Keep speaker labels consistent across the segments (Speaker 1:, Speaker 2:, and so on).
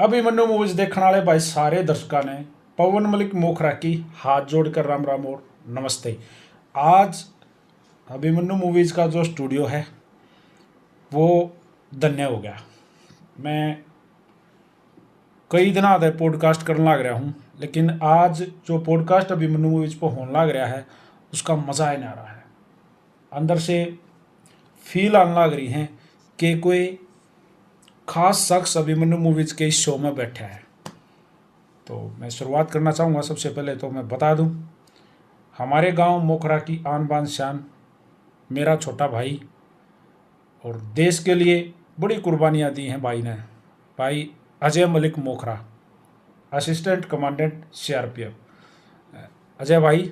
Speaker 1: Abhimanyu movies देखने वाले भाई सारे दर्शकों ने पवन मलिक मोखरा की हाथ जोड़कर राम राम और नमस्ते। आज अभिमन्यु मूवीज का जो स्टूडियो है वो धन्य हो गया। मैं कई दिन आधे पॉडकास्ट करने लग रहा हूँ, लेकिन आज जो पॉडकास्ट अभिमन्यु मूवीज पर होने लग रहा है उसका मज़ा ही नहीं आ रहा है। अंदर से फील आने लग रही है कि कोई खास शख्स अभिमन्यु मूवीज के इस शो में बैठा है। तो मैं शुरुआत करना चाहूँगा। सबसे पहले तो मैं बता दूँ, हमारे गांव मोखरा की आन बान शान मेरा छोटा भाई, और देश के लिए बड़ी कुर्बानियाँ दी हैं भाई ने। भाई Ajay Malik Mokhra, assistant commandant CRPF। Ajay भाई,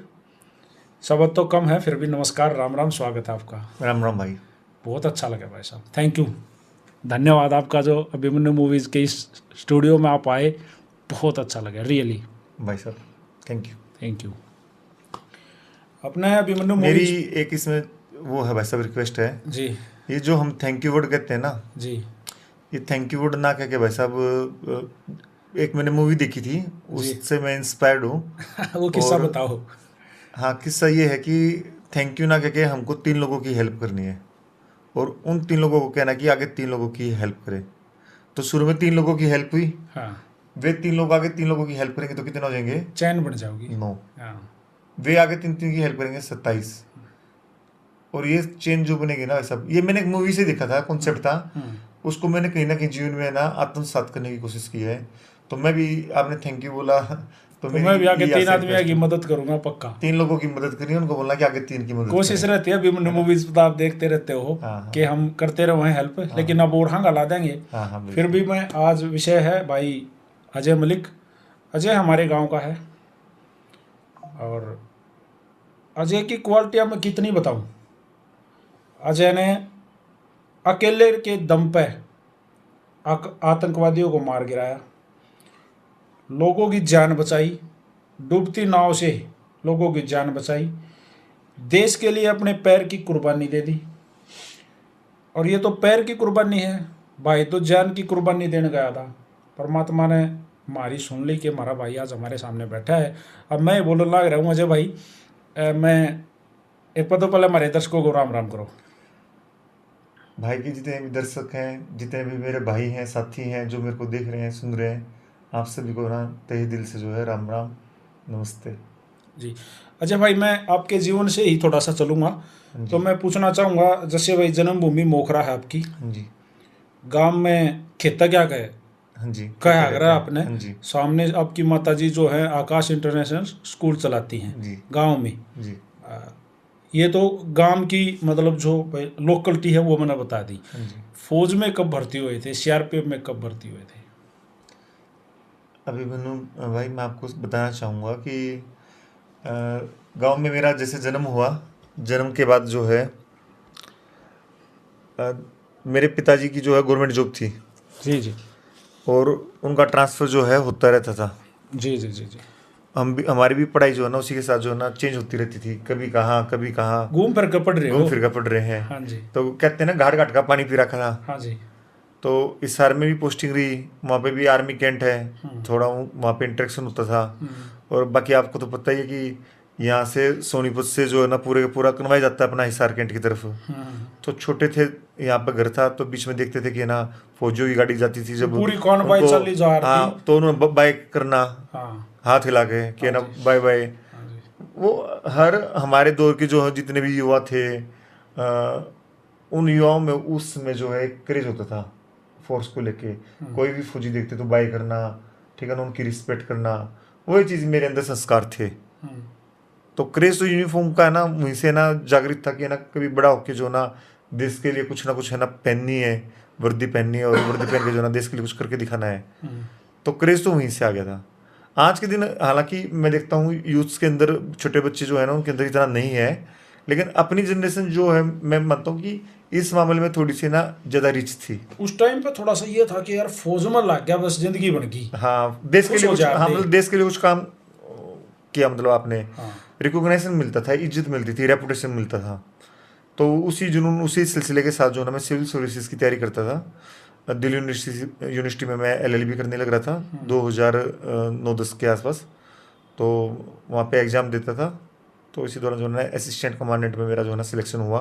Speaker 1: शब्द तो कम है, फिर भी नमस्कार, राम राम, स्वागत है आपका।
Speaker 2: राम राम भाई।
Speaker 1: बहुत अच्छा लगा भाई साहब, थैंक यू, धन्यवाद आपका जो अभिमन्यु मूवीज़ के इस स्टूडियो में आप आए, बहुत अच्छा लगा रियली
Speaker 2: भाई साहब
Speaker 1: थैंक यू। अपने अभिमन्यु
Speaker 2: मेरी
Speaker 1: मूवीज
Speaker 2: एक इसमें वो है भाई साहब, रिक्वेस्ट है
Speaker 1: जी
Speaker 2: ये जो हम थैंक यू वर्ड कहते हैं ना,
Speaker 1: जी
Speaker 2: ये थैंक यू वर्ड ना कह के भाई साहब, एक मैंने मूवी देखी थी, उससे मैं इंस्पायर्ड हूँ।
Speaker 1: वो किस्सा
Speaker 2: और
Speaker 1: बताओ।
Speaker 2: हाँ, किस्सा ये है कि थैंक यू ना कह के हमको 3 लोगों की हेल्प करनी है, और उन 3 लोगों को कहना कि आगे 3 लोगों की हेल्प करें। तो शुरू में 3 लोगों की हेल्प हुई,
Speaker 1: हाँ,
Speaker 2: वे 3 लोग आगे 3 लोगों की हेल्प करेंगे तो कितने हो जाएंगे?
Speaker 1: चैन बन जाओगी।
Speaker 2: 9।
Speaker 1: हाँ
Speaker 2: वे आगे 3 की हेल्प करेंगे 27। और ये चेन जो बनेगी ना सब, ये मैंने एक मूवी से देखा था, कॉन्सेप्ट था, उसको मैंने कहीं ना कहीं जीवन में ना आत्मसात करने की कोशिश की है। तो मैं भी, आपने थैंक यू बोला तो
Speaker 1: मैं भी आगे 3 आदमी
Speaker 2: request
Speaker 1: की
Speaker 2: है।
Speaker 1: मदद करूंगा पक्का।
Speaker 2: 3 लोगों की मदद करिए, उनको बोलना कि आगे 3 की मदद
Speaker 1: कोशिश
Speaker 2: करें।
Speaker 1: रहती है अभिमन्यु मूवीज तो आप देखते रहते हो
Speaker 2: हाँ
Speaker 1: कि हम करते रहे हेल्प, लेकिन अब और ला देंगे।
Speaker 2: हाँ हाँ
Speaker 1: फिर
Speaker 2: बिल्कुल।
Speaker 1: भी मैं, आज विषय है भाई अजय मलिक। अजय हमारे गांव का है, और अजय की क्वालिटियां मैं कितनी बताऊं। अजय ने अकेले के दम पे आतंकवादियों को मार गिराया, लोगों की जान बचाई, डूबती नाव से लोगों की जान बचाई, देश के लिए अपने पैर की कुर्बानी दे दी। और ये तो पैर की कुर्बानी है, भाई तो जान की कुर्बानी देने गया था। परमात्मा ने हमारी सुन ली कि हमारा भाई आज हमारे सामने बैठा है। अब मैं बोलने लग रहा हूँ अजय भाई, मैं एक पद पहले हमारे दर्शकों को राम राम करो।
Speaker 2: भाई की जितने भी दर्शक हैं, जितने भी मेरे भाई हैं, साथी हैं, जो मेरे को देख रहे हैं, सुन रहे हैं, आप सभी को ना तहे दिल से जो है राम राम, नमस्ते
Speaker 1: जी अजय भाई, मैं आपके जीवन से ही थोड़ा सा चलूँगा।
Speaker 2: हाँ जी।
Speaker 1: तो मैं पूछना चाहूँगा, जैसे भाई जन्मभूमि मोखरा है आपकी,
Speaker 2: हाँ जी।
Speaker 1: गांव में खेता क्या कहे
Speaker 2: हाँ जी।
Speaker 1: कहा
Speaker 2: कहते
Speaker 1: अगर
Speaker 2: हैं।
Speaker 1: आपने,
Speaker 2: हाँ जी।
Speaker 1: सामने आपकी माताजी जो है आकाश इंटरनेशनल स्कूल चलाती हैं
Speaker 2: जी
Speaker 1: गांव में।
Speaker 2: जी।
Speaker 1: ये तो गांव की मतलब जो लोकलिटी है वो मैंने बता दी।
Speaker 2: हाँ जी।
Speaker 1: फौज में कब भर्ती हुए थे, CRPF में कब भर्ती हुए थे?
Speaker 2: अभिमन्यु भाई, मैं आपको बताना चाहूँगा कि गांव में मेरा जैसे जन्म हुआ, जन्म के बाद जो है अ, मेरे पिताजी की जो है गवर्नमेंट जॉब थी,
Speaker 1: जी जी
Speaker 2: और उनका ट्रांसफ़र जो है होता रहता था।
Speaker 1: जी जी जी जी
Speaker 2: हमारी भी पढ़ाई जो है ना उसी के साथ जो है ना चेंज होती रहती थी, कभी कहाँ
Speaker 1: घूम फिर कर पढ़ रहे
Speaker 2: घूम
Speaker 1: हो।
Speaker 2: फिर कर पढ़ रहे हैं।
Speaker 1: हाँ जी
Speaker 2: तो कहते हैं ना, घाट घाट का पानी पी रखा था।
Speaker 1: हाँ जी।
Speaker 2: तो इस शहर में भी पोस्टिंग रही, वहाँ पे भी आर्मी कैंट है, थोड़ा वहाँ पे इंटरेक्शन होता था। और बाकी आपको तो पता ही है कि यहाँ से सोनीपत से जो है ना पूरे का पूरा कन्वाया जाता है अपना हिसार कैंट की तरफ। तो छोटे थे, यहाँ पे घर था, तो बीच में देखते थे कि ना फौजियों की गाड़ी जाती थी, जब
Speaker 1: पूरी कौन बाई
Speaker 2: उनको,
Speaker 1: चली जा रही थी।
Speaker 2: हाँ, तो उन्होंने बाय करना,
Speaker 1: हाँ
Speaker 2: हाथ हिला के कि
Speaker 1: हाँ
Speaker 2: ना
Speaker 1: जी
Speaker 2: बाय बाय।
Speaker 1: हाँ जी
Speaker 2: वो हर हमारे दौर के जो जितने भी युवा थे, उन युवाओं में उस समय जो है क्रेज होता था फोर्स को लेके। कोई भी फौजी देखते तो बाय करना, ठीक है ना, उनकी रिस्पेक्ट करना, वही चीज़ मेरे अंदर संस्कार थे। तो क्रेज तो यूनिफॉर्म का है ना, वहीं से ना जागृत था कि ना कभी बड़ा होके जो ना देश के लिए कुछ ना कुछ है ना पहननी है, वर्दी पहननी है, और वर्दी पहन के जो ना देश के लिए कुछ करके दिखाना है। तो क्रेज तो वहीं से आ गया था। आज के दिन हालांकि मैं देखता हूँ यूथ्स के अंदर, छोटे बच्चे जो है ना उनके अंदर इतना नहीं है, लेकिन अपनी जनरेशन जो है, मैं मानता हूँ कि इस मामले में थोड़ी सी ना ज़्यादा रिच थी।
Speaker 1: उस टाइम पे थोड़ा सा ये था कि यार फौज में लग गया बस जिंदगी बन गई।
Speaker 2: हाँ, देश के
Speaker 1: खुश
Speaker 2: लिए
Speaker 1: हो
Speaker 2: कुछ, हाँ
Speaker 1: जाते।
Speaker 2: मतलब देश के लिए कुछ काम किया, मतलब आपने
Speaker 1: हाँ
Speaker 2: रिकॉग्नाइजेशन मिलता था, इज्जत मिलती थी, रेपुटेशन मिलता था। तो उसी जुनून, उसी सिलसिले के साथ जो ना मैं सिविल सर्विसेज की तैयारी करता था। दिल्ली यूनिवर्सिटी में मैं LLB करने लग रहा था 2009-10 के आसपास। तो वहाँ पे एग्ज़ाम देता था। तो इसी दौरान जो है ना असिस्टेंट कमांडेंट में मेरा जो है ना सिलेक्शन हुआ,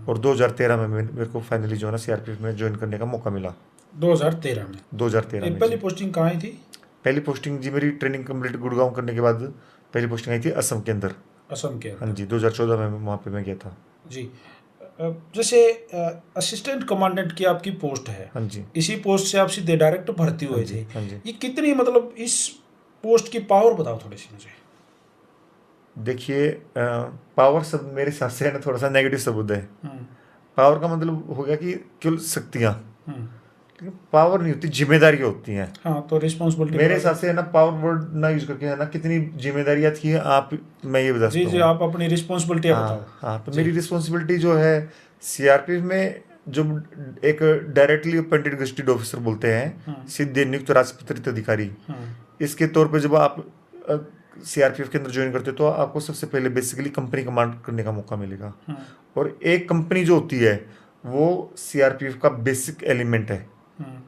Speaker 2: और 2013 में मेरे को फाइनली जो है ना CRPF में ज्वाइन करने का मौका मिला।
Speaker 1: 2013 में
Speaker 2: 2013
Speaker 1: ये
Speaker 2: में
Speaker 1: पहली
Speaker 2: जी।
Speaker 1: पोस्टिंग कहाँ आई थी?
Speaker 2: पहली पोस्टिंग जी मेरी ट्रेनिंग कंप्लीट गुड़गांव करने के बाद पहली पोस्टिंग आई थी असम के अंदर।
Speaker 1: असम के
Speaker 2: हाँ
Speaker 1: अंदर।
Speaker 2: जी, 2014 में वहाँ पे मैं गया था।
Speaker 1: जी। जैसे असिस्टेंट कमांडेंट की आपकी पोस्ट है,
Speaker 2: हाँ जी।
Speaker 1: इसी पोस्ट से आप सीधे डायरेक्ट भर्ती
Speaker 2: हाँ
Speaker 1: हुए
Speaker 2: जी।
Speaker 1: थे।
Speaker 2: हाँ जी।
Speaker 1: ये कितनी, मतलब इस पोस्ट की पावर बताओ थोड़ी सी मुझे।
Speaker 2: देखिए, पावर शब्द मेरे हिसाब से है ना थोड़ा सा नेगेटिव शब्द है।
Speaker 1: हम्म।
Speaker 2: पावर का मतलब हो गया कि केवल शक्तियाँ,
Speaker 1: हम्म।
Speaker 2: लेकिन पावर नहीं होती, जिम्मेदारियाँ होती हैं।
Speaker 1: हाँ, तो रिस्पॉन्सिबिलिटी
Speaker 2: मेरे
Speaker 1: बता दो।
Speaker 2: हिसाब से है ना पावर वर्ड ना यूज करके है ना कितनी जिम्मेदारियाँ थी आप, मैं ये बता
Speaker 1: जी
Speaker 2: सकता
Speaker 1: जी,
Speaker 2: हूँ।
Speaker 1: आप अपनी रिस्पॉन्सिबिलिटियाँ बताओ।
Speaker 2: हाँ हाँ, तो
Speaker 1: जी।
Speaker 2: मेरी रिस्पॉन्सिबिलिटी जो है CRPF में, जो एक डायरेक्टली अपॉइंटेड गजेटेड ऑफिसर बोलते हैं,
Speaker 1: हम्म।
Speaker 2: सीधे नियुक्त राजपत्रित अधिकारी,
Speaker 1: हम्म।
Speaker 2: इसके तौर पे जब आप CRPF के अंदर ज्वाइन करते हो तो आपको सबसे पहले बेसिकली कंपनी कमांड करने का मौका मिलेगा।
Speaker 1: हम्म।
Speaker 2: और एक कंपनी जो होती है वो CRPF का बेसिक एलिमेंट है,
Speaker 1: हम्म।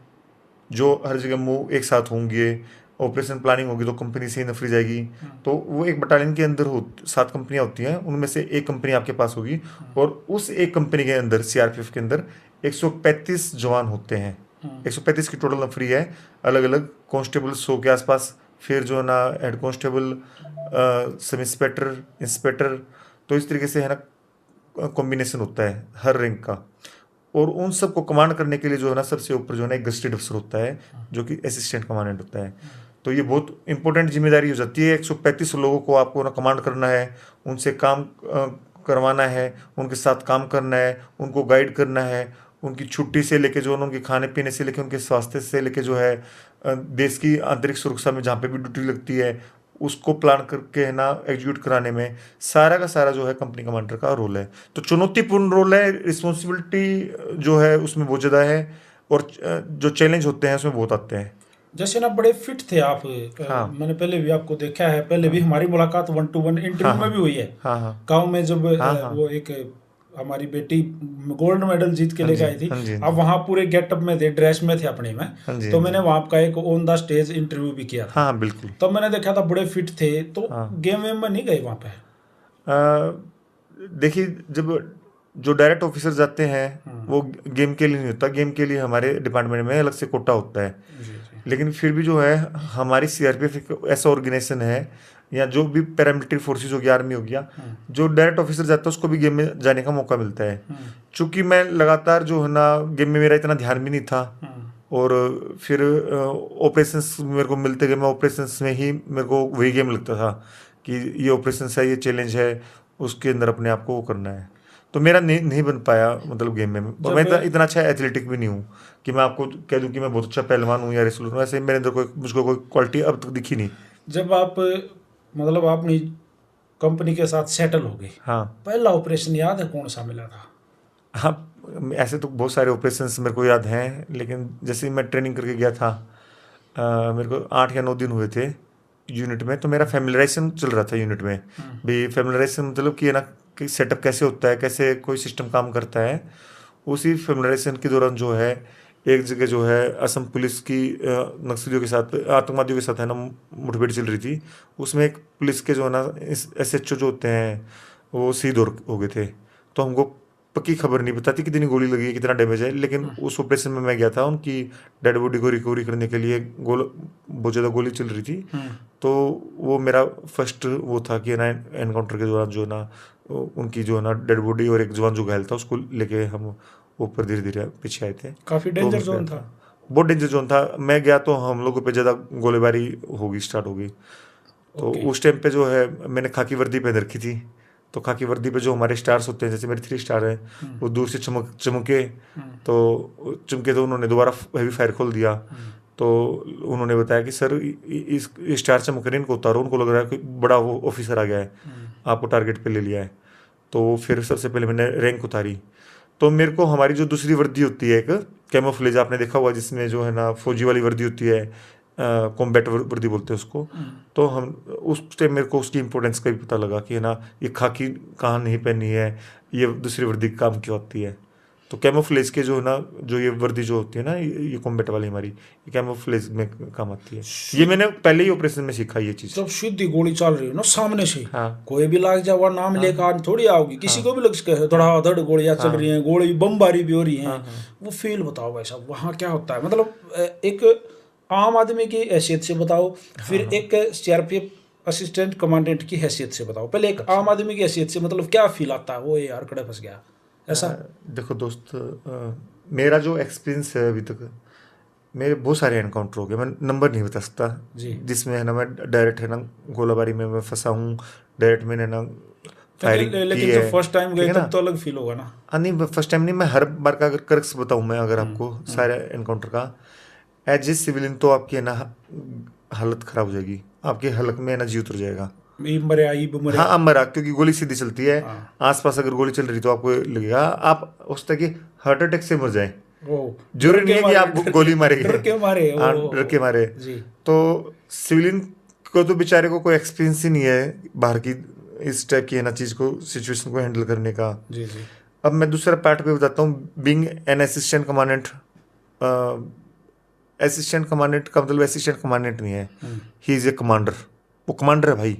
Speaker 2: जो हर जगह मूव एक साथ होंगे, ऑपरेशन प्लानिंग होगी तो कंपनी से ही नफरी जाएगी।
Speaker 1: हम्म।
Speaker 2: तो वो एक बटालियन के अंदर हो 7 कंपनियां होती हैं, उनमें से एक कंपनी आपके पास होगी, और उस एक कंपनी के अंदर CRPF के अंदर 135 जवान होते हैं। 135 की टोटल नफरी है, अलग अलग कांस्टेबल 100 के आसपास, फिर जो है ना head constable, sub inspector, inspector. तो इस तरीके से है ना कॉम्बिनेशन होता है हर रैंक का। और उन सबको कमांड करने के लिए जो है ना सबसे ऊपर जो है ना एक गजेटेड अफसर होता है, जो कि असिस्टेंट कमांडेंट होता है। तो ये बहुत इंपॉर्टेंट जिम्मेदारी हो जाती है। 135 लोगों को आपको ना कमांड करना है, उनसे काम करवाना है, उनके साथ काम करना है, उनको गाइड करना है, उनकी छुट्टी से लेके जो है ना उनके खाने पीने से लेके उनके स्वास्थ्य से लेके जो है देश की आंतरिक सुरक्षा में जहाँ पे भी ड्यूटी लगती है उसको प्लान करके है ना एग्जीक्यूट कराने में सारा का सारा जो है कंपनी कमांडर का रोल है। तो चुनौतीपूर्ण रोल है, रिस्पॉन्सिबिलिटी जो है उसमें बहुत ज़्यादा है, और जो चैलेंज होते हैं उसमें बहुत आते हैं।
Speaker 1: जैसे ना बड़े फिट थे आप,
Speaker 2: हाँ
Speaker 1: मैंने पहले भी आपको देखा है, पहले भी
Speaker 2: हाँ
Speaker 1: हमारी मुलाकात 1-to-1
Speaker 2: हाँ
Speaker 1: इंटरव्यू में भी
Speaker 2: हाँ
Speaker 1: हुई है।
Speaker 2: हाँ हाँ
Speaker 1: गांव में जब
Speaker 2: हाँ हाँ।
Speaker 1: वो एक हमारी बेटी गोल्ड मेडल जीत के
Speaker 2: हाँ
Speaker 1: लेके
Speaker 2: जी।
Speaker 1: आई थी।
Speaker 2: हाँ जी। हाँ
Speaker 1: आप
Speaker 2: जी।
Speaker 1: वहाँ पूरे गेटअप में थे, ड्रेस में थे अपने में।
Speaker 2: हाँ जी।
Speaker 1: तो
Speaker 2: हाँ जी।
Speaker 1: मैंने वहाँ आपका एक ऑन द स्टेज इंटरव्यू भी किया
Speaker 2: हाँ
Speaker 1: था।
Speaker 2: हाँ बिल्कुल।
Speaker 1: तब मैंने देखा था बड़े फिट थे, तो
Speaker 2: हाँ।
Speaker 1: गेम वेम में नहीं गए वहाँ पे?
Speaker 2: देखिए, जब जो डायरेक्ट ऑफिसर जाते हैं
Speaker 1: हम्म।
Speaker 2: वो गेम के लिए नहीं होता, गेम के लिए हमारे डिपार्टमेंट में अलग से कोटा होता है।
Speaker 1: जी जी।
Speaker 2: लेकिन फिर भी जो है हमारी CRPF एक ऐसा ऑर्गेनाइजेशन है, या जो भी पैरामिलिट्री फोर्सेज हो गया, आर्मी हो गया,
Speaker 1: हम्म।
Speaker 2: जो डायरेक्ट ऑफिसर जाता है उसको भी गेम में जाने का मौका मिलता है।
Speaker 1: हम्म।
Speaker 2: चूंकि मैं लगातार जो है ना गेम में मेरा इतना ध्यान भी नहीं था,
Speaker 1: हम्म।
Speaker 2: और फिर ऑपरेशंस मेरे को मिलते गए, मैं ऑपरेशंस में ही मेरे को वही गेम लगता था कि ये ऑपरेशंस है, ये चैलेंज है, उसके अंदर अपने आप को वो करना है। तो मेरा नहीं बन पाया मतलब गेम में, और मैं
Speaker 1: जब
Speaker 2: इतना अच्छा एथलेटिक भी नहीं हूँ कि मैं आपको कह दूं कि मैं बहुत अच्छा पहलवान हूँ या रेसलर हूँ। ऐसे मेरे अंदर कोई मुझको कोई क्वालिटी अब तक दिखी नहीं।
Speaker 1: जब आप, मतलब अपनी कंपनी के साथ सेटल हो गए,
Speaker 2: हाँ
Speaker 1: पहला ऑपरेशन याद है कौन सा मिला था?
Speaker 2: हाँ, ऐसे तो बहुत सारे ऑपरेशंस मेरे को याद हैं, लेकिन जैसे ही मैं ट्रेनिंग करके गया था, मेरे को 8 या 9 दिन हुए थे यूनिट में। तो मेरा फैमिलराइजेशन चल रहा था यूनिट में भी। फैमिलराइजेशन मतलब कि है ना कि सेटअप कैसे होता है, कैसे कोई सिस्टम काम करता है। उसी फैमिलराइजेशन के दौरान जो है एक जगह जो है असम पुलिस की नक्सलियों के साथ, आतंकवादियों के साथ है ना मुठभेड़ चल रही थी। उसमें एक पुलिस के जो है ना SHO जो होते हैं वो शहीद हो गए थे। तो हमको पक्की खबर नहीं बताती कितनी गोली लगी है, कितना डैमेज है, लेकिन उस ऑपरेशन में मैं गया था। उनकी डेड बॉडी को रिकवरी करने के लिए बहुत ज़्यादा गोली चल रही थी। तो वो मेरा फर्स्ट वो था कि ना एनकाउंटर के दौरान जो है ना उनकी जो है ना डेड बॉडी, और एक जवान जो घायल था उसको लेके हम ऊपर धीरे धीरे पीछे आए थे।
Speaker 1: काफी
Speaker 2: तो
Speaker 1: डेंजर
Speaker 2: मैं गया
Speaker 1: जोन
Speaker 2: था,
Speaker 1: था।
Speaker 2: बहुत डेंजर जोन था। मैं गया तो हम लोगों पे ज़्यादा गोलीबारी होगी स्टार्ट हो गई। तो
Speaker 1: ओके।
Speaker 2: उस टाइम पे जो है मैंने खाकी वर्दी पहन रखी थी। तो खाकी वर्दी पे जो हमारे स्टार्स होते हैं, जैसे मेरे 3 स्टार हैं, वो दूर से चमके। तो चमके तो उन्होंने दोबारा हैवी फायर खोल दिया। तो उन्होंने बताया कि सर इस स्टार चमक रहे, इनको उतारो, उनको लग रहा है कि बड़ा वो ऑफिसर आ गया है, आपको टारगेट पे ले लिया है। तो फिर सबसे पहले मैंने रैंक उतारी। तो मेरे को हमारी जो दूसरी वर्दी होती है, एक कैमोफ्लेज आपने देखा हुआ, जिसमें जो है ना फौजी वाली वर्दी होती है, कॉम्बैट वर्दी बोलते हैं उसको। तो हम उस टाइम मेरे को उसकी इंपॉर्टेंस का भी पता लगा कि है ना ये खाकी कहाँ नहीं पहनी है, ये दूसरी वर्दी काम की होती है। तो कैमोफ्लेज के जो है ना, जो ये वर्दी जो होती है ना, ये कॉम्बैट वाली हमारी, ये कैमोफ्लेज में काम आती है। ये मैंने पहले ही ऑपरेशन में सीखा ये चीज़।
Speaker 1: जब सीधी गोली चल रही हो ना सामने से,
Speaker 2: हाँ
Speaker 1: कोई भी लाग जाए, वह नाम लेकर थोड़ी आओगी, किसी को भी लग सके धड़ाधड़ गोलियां चल रही हैं, गोली बमबारी भी हो रही हैं, वो फील बताओ भाई साहब वहाँ क्या होता है, मतलब एक आम आदमी की हैसियत से बताओ, फिर एक सीआरपीएफ असिस्टेंट कमांडेंट की हैसियत से बताओ। पहले एक आम आदमी की हैसियत से मतलब क्या फील आता है, वो यार कड़े फंस गया ऐसा।
Speaker 2: देखो दोस्त, मेरा जो एक्सपीरियंस है अभी तक, मेरे बहुत सारे एनकाउंटर हो गए, मैं नंबर नहीं बता सकता
Speaker 1: जी।
Speaker 2: जिसमें है ना मैं डायरेक्ट है ना गोलाबारी में मैं फंसा हूँ, डायरेक्ट मैंने ना फायरिंग की
Speaker 1: लेकिन
Speaker 2: है।
Speaker 1: जब फर्स्ट टाइम
Speaker 2: ठीक
Speaker 1: गए
Speaker 2: है ना?
Speaker 1: तब तो अलग फील होगा ना।
Speaker 2: नहीं, फर्स्ट टाइम नहीं, मैं हर बार का अगर करक्स बताऊँ मैं अगर आपको सारे एनकाउंटर का, एज ए सिविलियन तो आपकी है ना हालत खराब हो जाएगी, आपके हलक में है ना जी उतर जाएगा।
Speaker 1: ई मरे आई मरे।
Speaker 2: हाँ, अब मरा, क्योंकि गोली सीधी चलती है,
Speaker 1: हाँ।
Speaker 2: आसपास अगर गोली चल रही तो आपको लगेगा आप उस तक हार्ट अटैक से मर जाए।
Speaker 1: वो
Speaker 2: जरूरी नहीं है कि आप गोली मारे,
Speaker 1: डर के मारे
Speaker 2: हाँ डर के मारे।
Speaker 1: जी।
Speaker 2: तो सिविलियन को तो बेचारे को कोई एक्सपीरियंस ही नहीं है बाहर की इस टाइप की है ना चीज़ को, सिचुएशन को हैंडल करने का।
Speaker 1: जी जी।
Speaker 2: अब मैं दूसरा पार्ट पे बताता हूँ, being an assistant commandant. Assistant commandant का मतलब असिस्टेंट कमांडेंट नहीं है, ही इज़ ए कमांडर। वो कमांडर है भाई।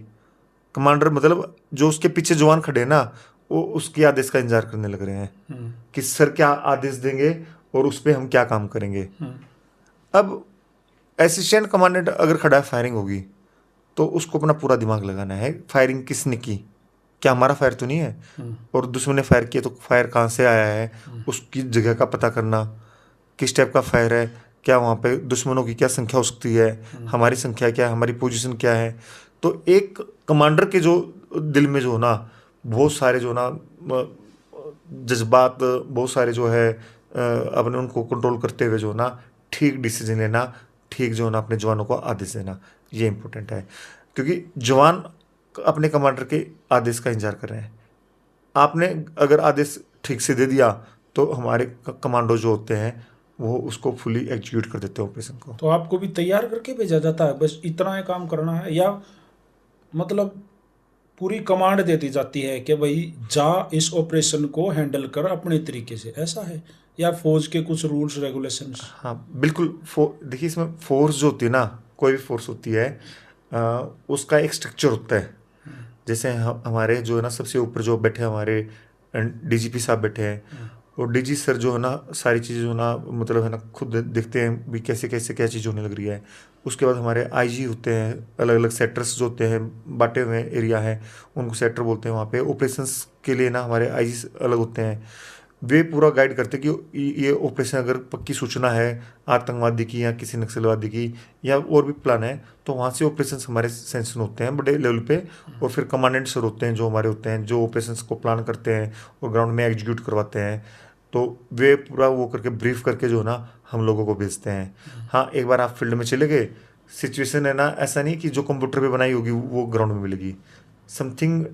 Speaker 2: कमांडर मतलब जो उसके पीछे जवान खड़े हैं ना, वो उसके आदेश का इंतजार करने लग रहे हैं कि सर क्या आदेश देंगे और उस पर हम क्या काम करेंगे। अब असिस्टेंट कमांडेंट अगर खड़ा है, फायरिंग होगी तो उसको अपना पूरा दिमाग लगाना है, फायरिंग किसने की, क्या हमारा फायर तो नहीं है, और दुश्मन ने फायर किया तो फायर कहाँ से आया है, उसकी जगह का पता करना, किस टाइप का फायर है, क्या वहाँ पे दुश्मनों की क्या संख्या हो सकती है, हमारी संख्या क्या है, हमारी पोजीशन क्या है। तो एक कमांडर के जो दिल में जो ना बहुत सारे जो ना जज्बात, बहुत सारे जो है अपने उनको कंट्रोल करते हुए जो ना ठीक डिसीजन लेना, ठीक जो ना अपने जवानों को आदेश देना, ये इंपॉर्टेंट है। क्योंकि जवान अपने कमांडर के आदेश का इंतजार कर रहे हैं। आपने अगर आदेश ठीक से दे दिया तो हमारे कमांडो जो होते हैं वो उसको फुली एग्जीक्यूट कर देते हैं ऑपरेशन को।
Speaker 1: तो आपको भी तैयार करके भेजा जाता है, बस इतना ही काम करना है, या मतलब पूरी कमांड दे दी जाती है कि भाई जा इस ऑपरेशन को हैंडल कर अपने तरीके से, ऐसा है, या फौज के कुछ रूल्स रेगुलेशंस?
Speaker 2: हाँ बिल्कुल। देखिए इसमें फोर्स जो होती है ना, कोई भी फोर्स होती है, उसका एक स्ट्रक्चर होता है। जैसे हमारे जो है ना सबसे ऊपर जो बैठे हैं हमारे डीजीपी साहब बैठे हैं, और डीजी सर जो है ना सारी चीज़ें जो ना मतलब है ना खुद देखते हैं भी कैसे कैसे क्या चीज़ होने लग रही है। उसके बाद हमारे आईजी होते हैं, अलग अलग सेक्टर्स जो होते हैं, बांटे हुए एरिया हैं, उनको सेक्टर बोलते हैं। वहाँ पे ऑपरेशंस के लिए ना हमारे आईजी अलग होते हैं, वे पूरा गाइड करते हैं कि ये ऑपरेशन अगर पक्की सूचना है आतंकवादी की या किसी नक्सलवादी की या और भी प्लान है तो वहाँ से ऑपरेशंस हमारे सेंशन होते हैं बड़े लेवल पे। और फिर कमांडेंट सर होते हैं जो हमारे होते हैं, जो ऑपरेशंस को प्लान करते हैं और ग्राउंड में एग्जीक्यूट करवाते हैं। तो वे पूरा वो करके ब्रीफ करके जो ना हम लोगों को भेजते हैं। हाँ, एक बार आप फील्ड में चले गए, सिचुएशन है ना ऐसा नहीं कि जो कंप्यूटर पे बनाई होगी वो ग्राउंड में मिलेगी, समथिंग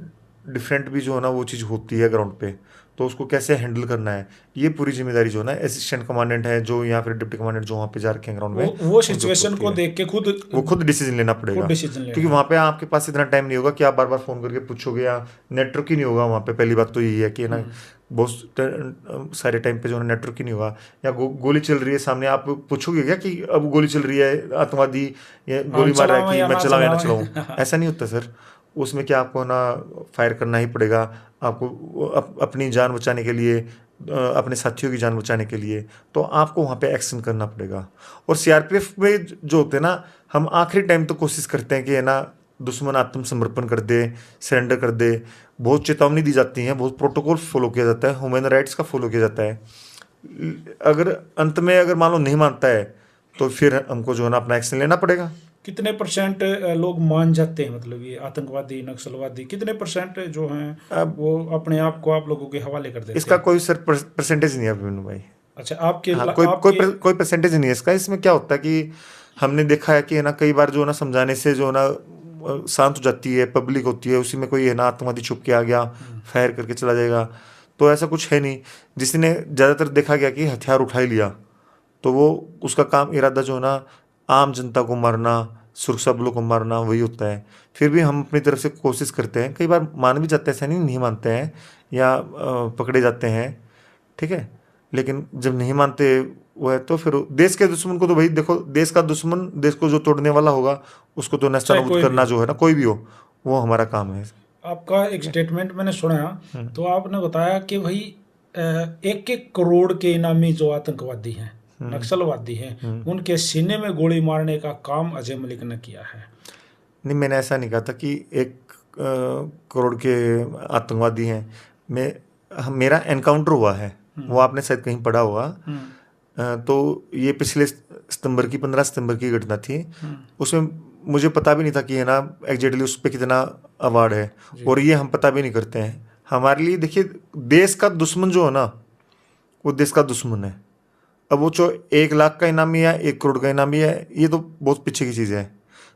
Speaker 2: डिफरेंट भी जो है ना वो चीज़ होती है ग्राउंड पे। तो उसको कैसे हैंडल करना है, ये पूरी जिम्मेदारी जो है ना असिस्टेंट कमांडेंट है जो या फिर डिप्टी कमांडेंट जो वहाँ पे जा रखे हैं ग्राउंड में,
Speaker 1: वो सिचुएशन को देख के
Speaker 2: वो खुद डिसीजन लेना पड़ेगा।
Speaker 1: डिसीजन लेना
Speaker 2: क्योंकि वहाँ पे आपके पास इतना टाइम नहीं होगा कि आप बार बार फ़ोन करके पूछोगे, या नेटवर्क ही नहीं होगा वहाँ पे। पहली बात तो यही है कि ना बहुत सारे टाइम पे जो है नेटवर्क ही नहीं होगा, या गोली चल रही है सामने, आप पूछोगे क्या कि अब गोली चल रही है, आतंकवादी गोली मार रहा है कि मैं चलाऊँ या ना चलाऊँ? ऐसा नहीं होता सर। उसमें क्या आपको ना फायर करना ही पड़ेगा आपको, अपनी जान बचाने के लिए, अपने साथियों की जान बचाने के लिए, तो आपको वहाँ पे एक्शन करना पड़ेगा। और सीआरपीएफ में जो होते हैं ना, हम आखिरी टाइम तो कोशिश करते हैं कि है ना दुश्मन आत्मसमर्पण कर दे, सरेंडर कर दे। बहुत चेतावनी दी जाती है, बहुत प्रोटोकॉल फॉलो किया जाता है, ह्यूमन राइट्स का फॉलो किया जाता है। अगर अंत में अगर मान लो नहीं मानता है तो फिर हमको जो है ना अपना एक्शन लेना पड़ेगा।
Speaker 1: कितने परसेंट लोग मान जाते हैं, मतलब ये आतंकवादी नक्सलवादी कितने परसेंट जो हैं वो अपने आप को आप लोगों के हवाले कर देते
Speaker 2: इसका
Speaker 1: हैं?
Speaker 2: कोई सर परसेंटेज नहीं है अभिमन्यु भाई।
Speaker 1: अच्छा, आपके
Speaker 2: हाँ,
Speaker 1: आपके
Speaker 2: कोई परसेंटेज नहीं है इसका। इसमें क्या होता है कि हमने देखा है कि है ना कई बार जो है ना समझाने से जो है ना शांत हो जाती है, पब्लिक होती है, उसी में कोई है ना आतंकवादी छुप के आ गया, फायर करके चला जाएगा, तो ऐसा कुछ है नहीं। जिसने ज़्यादातर देखा गया कि हथियार उठा ही लिया तो वो उसका काम इरादा जो है ना आम जनता को मारना, सुरक्षा बलों को मारना वही होता है। फिर भी हम अपनी तरफ से कोशिश करते हैं, कई बार मान भी जाते हैं, ऐसा नहीं मानते हैं या पकड़े जाते हैं, ठीक है। लेकिन जब नहीं मानते वो है तो फिर देश के दुश्मन को तो भाई देखो, देश का दुश्मन, देश को जो तोड़ने वाला होगा उसको तो
Speaker 1: चाहे
Speaker 2: नेस्तनाबूद
Speaker 1: कोई भी
Speaker 2: करना
Speaker 1: हो।
Speaker 2: जो है ना, कोई भी हो, वो हमारा काम है।
Speaker 1: आपका एक
Speaker 2: ठीक है।
Speaker 1: स्टेटमेंट मैंने सुना, तो आपने बताया कि भाई 1-1 करोड़ के इनामी जो आतंकवादी हैं, नक्सलवादी हैं, उनके सीने में गोली मारने का काम अजय मलिक ने किया है।
Speaker 2: नहीं, मैंने ऐसा नहीं कहा था कि 1 करोड़ के आतंकवादी हैं। मेरा एनकाउंटर हुआ है, वो आपने शायद कहीं पढ़ा होगा। तो ये पिछले सितंबर की 15 सितंबर की घटना थी। उसमें मुझे पता भी नहीं था कि है ना एग्जैक्टली उस पर कितना अवार्ड है, और ये हम पता भी नहीं करते हैं। हमारे लिए देखिए, देश का दुश्मन जो है ना, वो देश का दुश्मन है। अब वो जो 1 लाख का इनामी है, 1 करोड़ का इनामी है, ये तो बहुत पीछे की चीज़ है।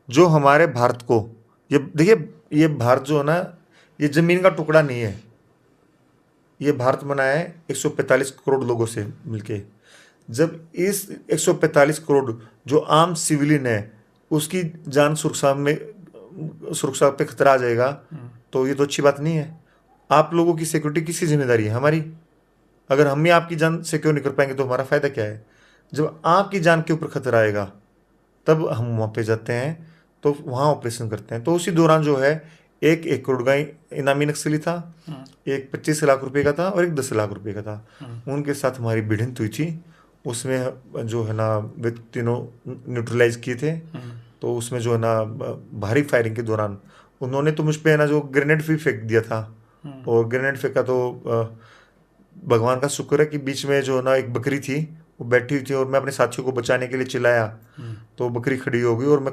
Speaker 2: जो हमारे भारत को, ये देखिए, ये भारत जो है ना, ये ज़मीन का टुकड़ा नहीं है। ये भारत बना है 145 करोड़ लोगों से मिलके। जब इस 145 करोड़ जो आम सिविलियन है, उसकी जान सुरक्षा पे खतरा आ जाएगा, तो ये तो अच्छी बात नहीं है। आप लोगों की सिक्योरिटी किसकी जिम्मेदारी है? हमारी। अगर हम ही आपकी जान सिक्योर नहीं कर पाएंगे तो हमारा फ़ायदा क्या है? जब आपकी जान के ऊपर खतरा आएगा तब हम वहाँ पे जाते हैं, तो वहाँ ऑपरेशन करते हैं। तो उसी दौरान जो है, एक 1 करोड़ का इनामी नक्सली था, एक 25 लाख रुपए का था, और एक 10 लाख रुपए का था। उनके साथ हमारी भिड़ंत हुई थी। उसमें जो है ना, वे तीनों न्यूट्रलाइज किए थे। तो उसमें जो है ना, भारी फायरिंग के दौरान उन्होंने तो मुझ पे है ना जो ग्रेनेड भी फेंक दिया था, और ग्रेनेड फेंका तो भगवान का शुक्र है कि बीच में जो है ना एक बकरी थी, वो बैठी हुई थी, और मैं अपने साथियों को बचाने के लिए चिल्लाया तो बकरी खड़ी हो गई, और मैं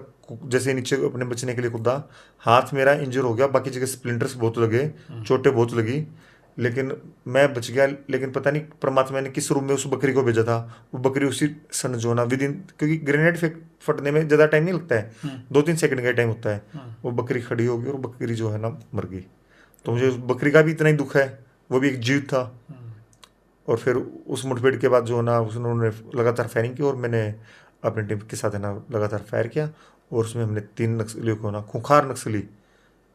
Speaker 2: जैसे नीचे अपने बचने के लिए कूदा, हाथ मेरा इंजर हो गया, बाकी जगह स्प्लिंटर्स बहुत लगे, चोटें बहुत लगी, लेकिन मैं बच गया। लेकिन पता नहीं परमात्मा ने किस रूम में उस बकरी को भेजा था। वो बकरी उसी सन जो ना विदिन, क्योंकि ग्रेनेड फटने में ज़्यादा टाइम नहीं लगता है, 2-3 सेकंड का टाइम होता है। वो बकरी खड़ी होगी और बकरी जो है ना मर गई। तो मुझे उस बकरी का भी इतना ही दुख है, वो भी एक जीव था। और फिर उस मुठभेड़ के बाद जो है ना, उन्होंने लगातार फायरिंग की, और मैंने अपनी टीम के साथ है ना लगातार फायर किया, और उसमें हमने 3 नक्सलियों को ना, खूंखार नक्सली,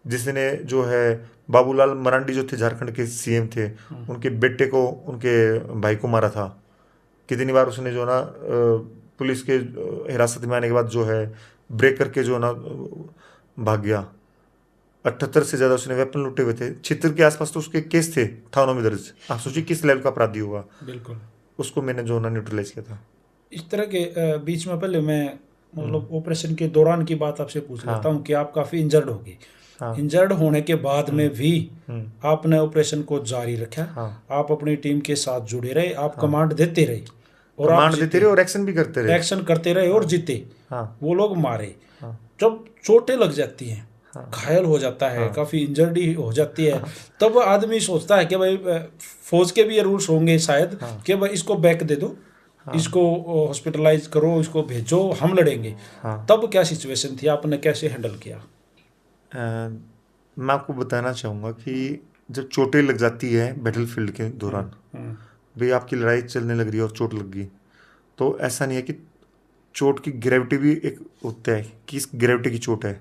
Speaker 2: जिसने जो है बाबूलाल मरांडी जो थे, झारखंड के सीएम थे, उनके बेटे को, उनके भाई को मारा था। कितनी बार उसने जो ना पुलिस के हिरासत में आने के बाद जो है ब्रेक करके जो ना भाग गया। 78 से ज़्यादा उसने वेपन लूटे हुए थे। 76 के आसपास तो उसके केस थे थानों में दर्ज। आप सोचिए किस लेवल का अपराधी होगा।
Speaker 1: बिल्कुल।
Speaker 2: उसको मैंने जो ना न्यूट्रलाइज किया था।
Speaker 1: इस तरह के बीच में पहले मैं मतलब ऑपरेशन के दौरान की बात आपसे पूछ लेता हूँ कि आप काफ़ी इंजर्ड हो गए। इंजर्ड होने के बाद में भी आपने ऑपरेशन को जारी रखा। आप अपनी टीम के साथ जुड़े रहे, आप कमांड देते रहे, और आप
Speaker 2: कमांड देते रहे और एक्शन भी करते रहे।
Speaker 1: एक्शन करते रहे और जीते। वो लोग मारे। जब चोटें लग जाती हैं, घायल हो जाता है, काफ़ी इंजर्डी हो जाती है, तब आदमी सोचता है कि भाई फौज के भी ये रूल्स होंगे शायद कि भाई इसको बैक दे दो, इसको हॉस्पिटलाइज करो, इसको भेजो, हम लड़ेंगे। तब क्या सिचुएशन थी, आपने कैसे हैंडल किया?
Speaker 2: मैं आपको बताना चाहूँगा कि जब चोटें लग जाती है बैटलफील्ड के दौरान, भाई आपकी लड़ाई चलने लग रही है और चोट लग गई, तो ऐसा नहीं है कि चोट की ग्रेविटी भी एक होता है कि इस ग्रेविटी की चोट है।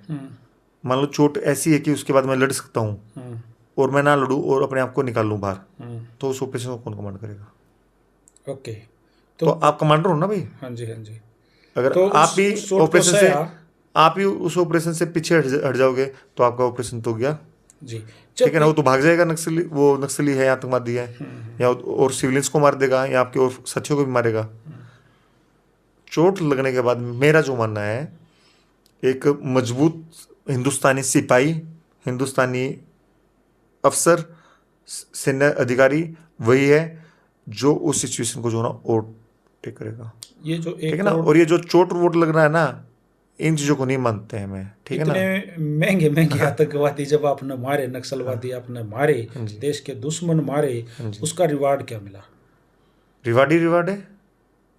Speaker 2: मान लो चोट ऐसी है कि उसके बाद मैं लड़ सकता हूँ, और मैं ना लड़ूँ और अपने आप को निकाल लूँ बाहर, तो उस ऑपरेशन को कौन कमांड करेगा?
Speaker 1: ओके,
Speaker 2: तो आप कमांडर हो ना भाई।
Speaker 1: हाँ जी, हाँ जी।
Speaker 2: अगर
Speaker 1: तो
Speaker 2: आप भी ऑपरेशन से, आप ही उस ऑपरेशन से पीछे हट जाओगे तो आपका ऑपरेशन तो गया
Speaker 1: जी।
Speaker 2: ठीक है ना। वो तो भाग जाएगा, नक्सली, वो नक्सली है या आतंकवादी है, या और सिविलियंस को मार देगा, या आपके और साथियों को भी मारेगा। चोट लगने के बाद मेरा जो मानना है, एक मजबूत हिंदुस्तानी सिपाही, हिंदुस्तानी अफसर, सैन्य अधिकारी वही है जो उस सिचुएशन को जो ना ओवरटेक करेगा।
Speaker 1: ये जो
Speaker 2: ठीक है ना। और ये जो चोट वोट लग रहा है ना, इन चीज़ों को नहीं मानते हैं मैं। ठीक है ना।
Speaker 1: इतने महंगे महंगे आतंकवादी जब आपने मारे, नक्सलवादी आपने मारे, देश के दुश्मन मारे, उसका रिवार्ड क्या मिला?
Speaker 2: रिवार्ड ही रिवार्ड है।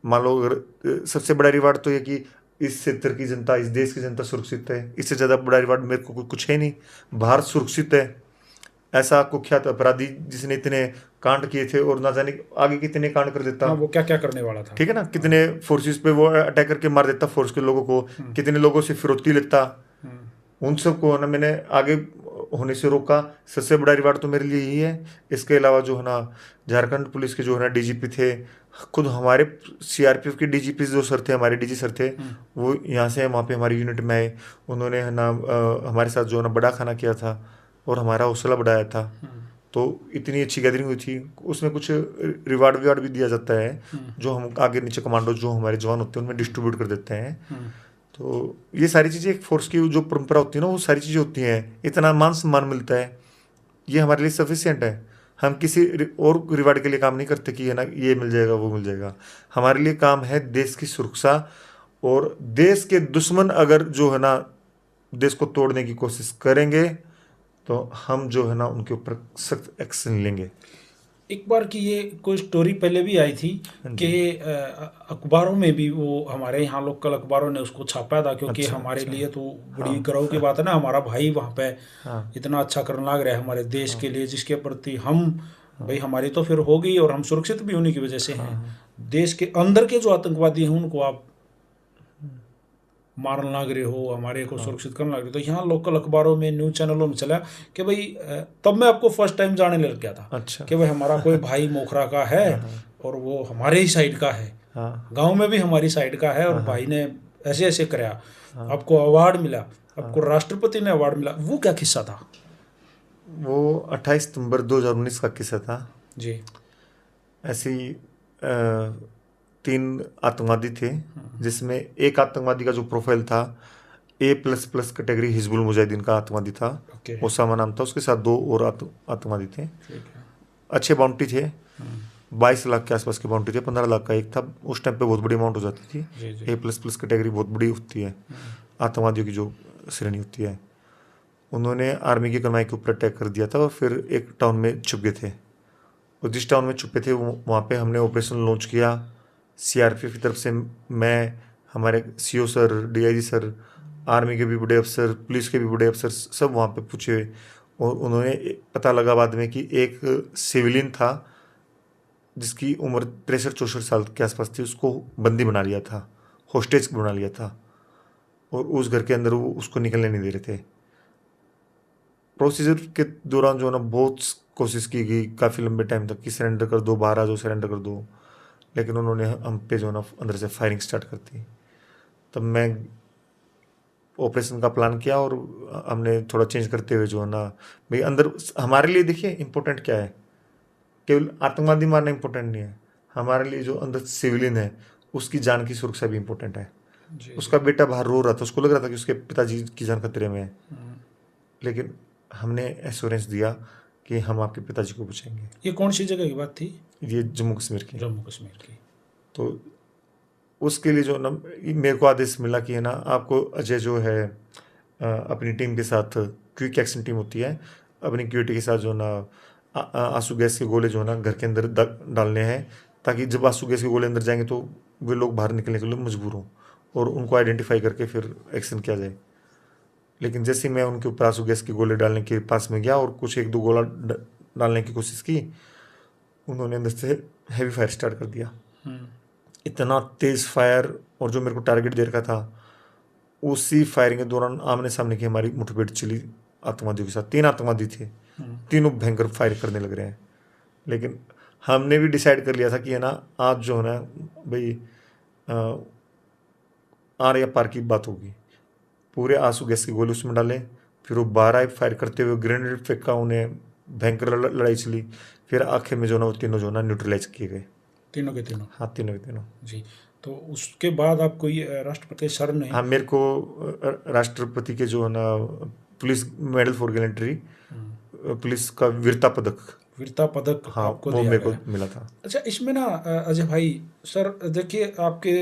Speaker 2: मान लो अगर सबसे बड़ा रिवार्ड तो ये कि इस क्षेत्र की जनता, इस देश की जनता सुरक्षित है, इससे ज़्यादा बड़ा रिवार्ड मेरे को कुछ है नहीं। भारत सुरक्षित है। ऐसा कुख्यात अपराधी जिसने इतने कांड किए थे, और ना जाने आगे कितने कांड कर देता।
Speaker 1: वो क्या क्या करने वाला था।
Speaker 2: ठीक है ना। कितने फोर्सेस पे वो अटैक करके मार देता, फोर्स के लोगों को, कितने लोगों से फिरौती लेता, उन सबको ना मैंने आगे होने से रोका। सबसे बड़ा रिवार्ड तो मेरे लिए यही है। इसके अलावा जो है ना, झारखंड पुलिस के जो है ना डीजीपी थे, खुद हमारे सीआरपीएफ के डीजीपी जो सर थे, हमारे डीजी सर थे, वो यहाँ से वहाँ पे हमारी यूनिट में आए। उन्होंने है ना हमारे साथ जो है ना बड़ा खाना किया था और हमारा हौसला बढ़ाया था। तो इतनी अच्छी गैदरिंग हुई थी। उसमें कुछ रिवार्ड विवार्ड भी दिया जाता है, जो हम आगे नीचे कमांडो जो हमारे जवान होते हैं उनमें डिस्ट्रीब्यूट कर देते हैं। तो ये सारी चीज़ें एक फोर्स की जो परंपरा होती है ना, वो सारी चीज़ें होती हैं। इतना मान सम्मान मिलता है, ये हमारे लिए सफिशियंट है। हम किसी और रिवार्ड के लिए काम नहीं करते कि है ना ये मिल जाएगा वो मिल जाएगा। हमारे लिए काम है देश की सुरक्षा, और देश के दुश्मन अगर जो है ना देश को तोड़ने की कोशिश करेंगे तो हम जो है ना उनके ऊपर सख्त एक्शन लेंगे।
Speaker 1: एक बार की ये कोई स्टोरी पहले भी आई थी कि अखबारों में भी, वो हमारे यहाँ लोकल अखबारों ने उसको छापा था, क्योंकि
Speaker 2: अच्छा
Speaker 1: हमारे
Speaker 2: अच्छा।
Speaker 1: लिए तो बड़ी
Speaker 2: हाँ
Speaker 1: गर्व की बात है ना, हमारा भाई वहाँ पे
Speaker 2: हाँ
Speaker 1: इतना अच्छा करने लग रहा है हमारे देश
Speaker 2: हाँ
Speaker 1: के लिए, जिसके प्रति हम,
Speaker 2: हाँ
Speaker 1: भाई हमारी तो फिर हो गई, और हम सुरक्षित भी उन्हीं की वजह से हैं।
Speaker 2: हाँ
Speaker 1: देश के अंदर के जो आतंकवादी हैं उनको आप मारने लग रहे हो, हमारे को
Speaker 2: हाँ।
Speaker 1: सुरक्षित करने लग रहे हो। तो यहाँ लोकल अखबारों में, न्यूज़ चैनलों में चला कि भाई, तब मैं आपको फर्स्ट टाइम जाने लग गया था
Speaker 2: अच्छा।
Speaker 1: कि भाई हमारा कोई भाई मोखरा का है
Speaker 2: हाँ हाँ
Speaker 1: और वो हमारे ही साइड का है,
Speaker 2: हाँ
Speaker 1: गांव में भी हमारी साइड का है, और
Speaker 2: हाँ हाँ
Speaker 1: भाई ने ऐसे ऐसे कराया,
Speaker 2: हाँ
Speaker 1: आपको अवार्ड मिला, आपको
Speaker 2: हाँ।
Speaker 1: राष्ट्रपति ने अवार्ड मिला। वो क्या किस्सा था?
Speaker 2: वो 28 सितंबर 2019 का किस्सा था।
Speaker 1: जी।
Speaker 2: ऐसे ही 3 आतंकवादी थे, जिसमें एक आतंकवादी का जो प्रोफाइल था A++ कैटेगरी हिजबुल मुजाहिदीन का आतंकवादी था।
Speaker 1: ओके।
Speaker 2: ओसामा नाम था, उसके साथ 2 और आतंकवादी थे।
Speaker 1: ठीक है।
Speaker 2: अच्छे बाउंड्री थे, 22 लाख के आसपास की बाउंड्री थे। 15 लाख का एक था। उस टाइम पे बहुत बड़ी अमाउंट हो जाती थी।
Speaker 1: जी जी।
Speaker 2: A++ कैटेगरी बहुत बड़ी होती है, आतंकवादियों की जो श्रेणी होती है। उन्होंने आर्मी की कमाई के ऊपर अटैक कर दिया था और फिर एक टाउन में छुप गए थे। और जिस टाउन में छुपे थे वहाँ पे हमने ऑपरेशन लॉन्च किया। सीआरपीएफ की तरफ से मैं, हमारे CO sir, DIG sir, army के भी बड़े अफसर, पुलिस के भी बड़े अफसर, सब वहाँ पे पूछे। और उन्होंने पता लगा बाद में कि एक सिविलियन था जिसकी उम्र 63-64 साल के आसपास थी, उसको बंदी बना लिया था, हॉस्टेज बना लिया था। और उस घर के अंदर वो उसको निकलने नहीं दे रहे थे। प्रोसीजर के दौरान जो है ना बहुत कोशिश की गई काफ़ी लंबे टाइम तक कि सरेंडर कर दो, बाहर आ जाओ, सरेंडर कर दो। लेकिन उन्होंने हम पे जो है ना अंदर से फायरिंग स्टार्ट कर दी। तब मैं ऑपरेशन का प्लान किया और हमने थोड़ा चेंज करते हुए जो है ना, भाई अंदर हमारे लिए देखिए इम्पोर्टेंट क्या है, केवल आतंकवादी मारना इम्पोर्टेंट नहीं है। हमारे लिए जो अंदर सिविलियन है उसकी जान की सुरक्षा भी इम्पोर्टेंट है।
Speaker 1: जी जी।
Speaker 2: उसका बेटा बाहर रो रहा था, उसको लग रहा था कि उसके पिताजी की जान खतरे में है, लेकिन हमने एश्योरेंस दिया कि हम आपके पिताजी को बचाएंगे।
Speaker 1: ये कौन सी जगह की बात थी?
Speaker 2: ये जम्मू कश्मीर की।
Speaker 1: जम्मू कश्मीर की।
Speaker 2: तो उसके लिए जो ना मेरे को आदेश मिला कि है ना आपको अजय जो है अपनी टीम के साथ, क्विक एक्शन टीम होती है, अपनी क्यूटी के साथ जो ना आंसू गैस के गोले जो है ना घर के अंदर डालने हैं, ताकि जब आंसू गैस के गोले अंदर जाएंगे तो वे लोग बाहर निकलने के लिए मजबूर हों और उनको आइडेंटिफाई करके फिर एक्शन किया जाए। लेकिन जैसे ही मैं उनके ऊपर आंसू गैस के गोले डालने के पास में गया और कुछ 1-2 गोला डालने की कोशिश की, उन्होंने अंदर से हैवी फायर स्टार्ट कर दिया। इतना तेज फायर, और जो मेरे को टारगेट दे रखा था, उसी फायरिंग के दौरान आमने सामने की हमारी मुठभेड़ चली आतंकवादियों के साथ। 3 आतंकवादी थे, तीनों भयंकर फायर करने लग रहे हैं। लेकिन हमने भी डिसाइड कर लिया था कि है ना आज जो है ना भाई आर या पार की बात होगी। पूरे आंसू गैस के गोले उसमें डाले, फिर वो 12 फायर करते हुए ग्रेनेड फेंका, उन्हें भयंकर लड़ाई चली। फिर आखिर में जो ना वो तीनों जो ना न्यूट्रलाइज किए गए।
Speaker 1: तीनों के तीनों।
Speaker 2: हाँ, तीनों के तीनों।
Speaker 1: जी। तो उसके बाद आपको ये राष्ट्रपति सर ने,
Speaker 2: हाँ, मेरे को राष्ट्रपति के जो है ना police medal for gallantry, police का वीरता पदक,
Speaker 1: वीरता पदक
Speaker 2: हाँ
Speaker 1: आपको
Speaker 2: वो
Speaker 1: दिया
Speaker 2: मेरे को
Speaker 1: गया।
Speaker 2: मिला था।
Speaker 1: अच्छा, इसमें ना अजय भाई सर, देखिए आपके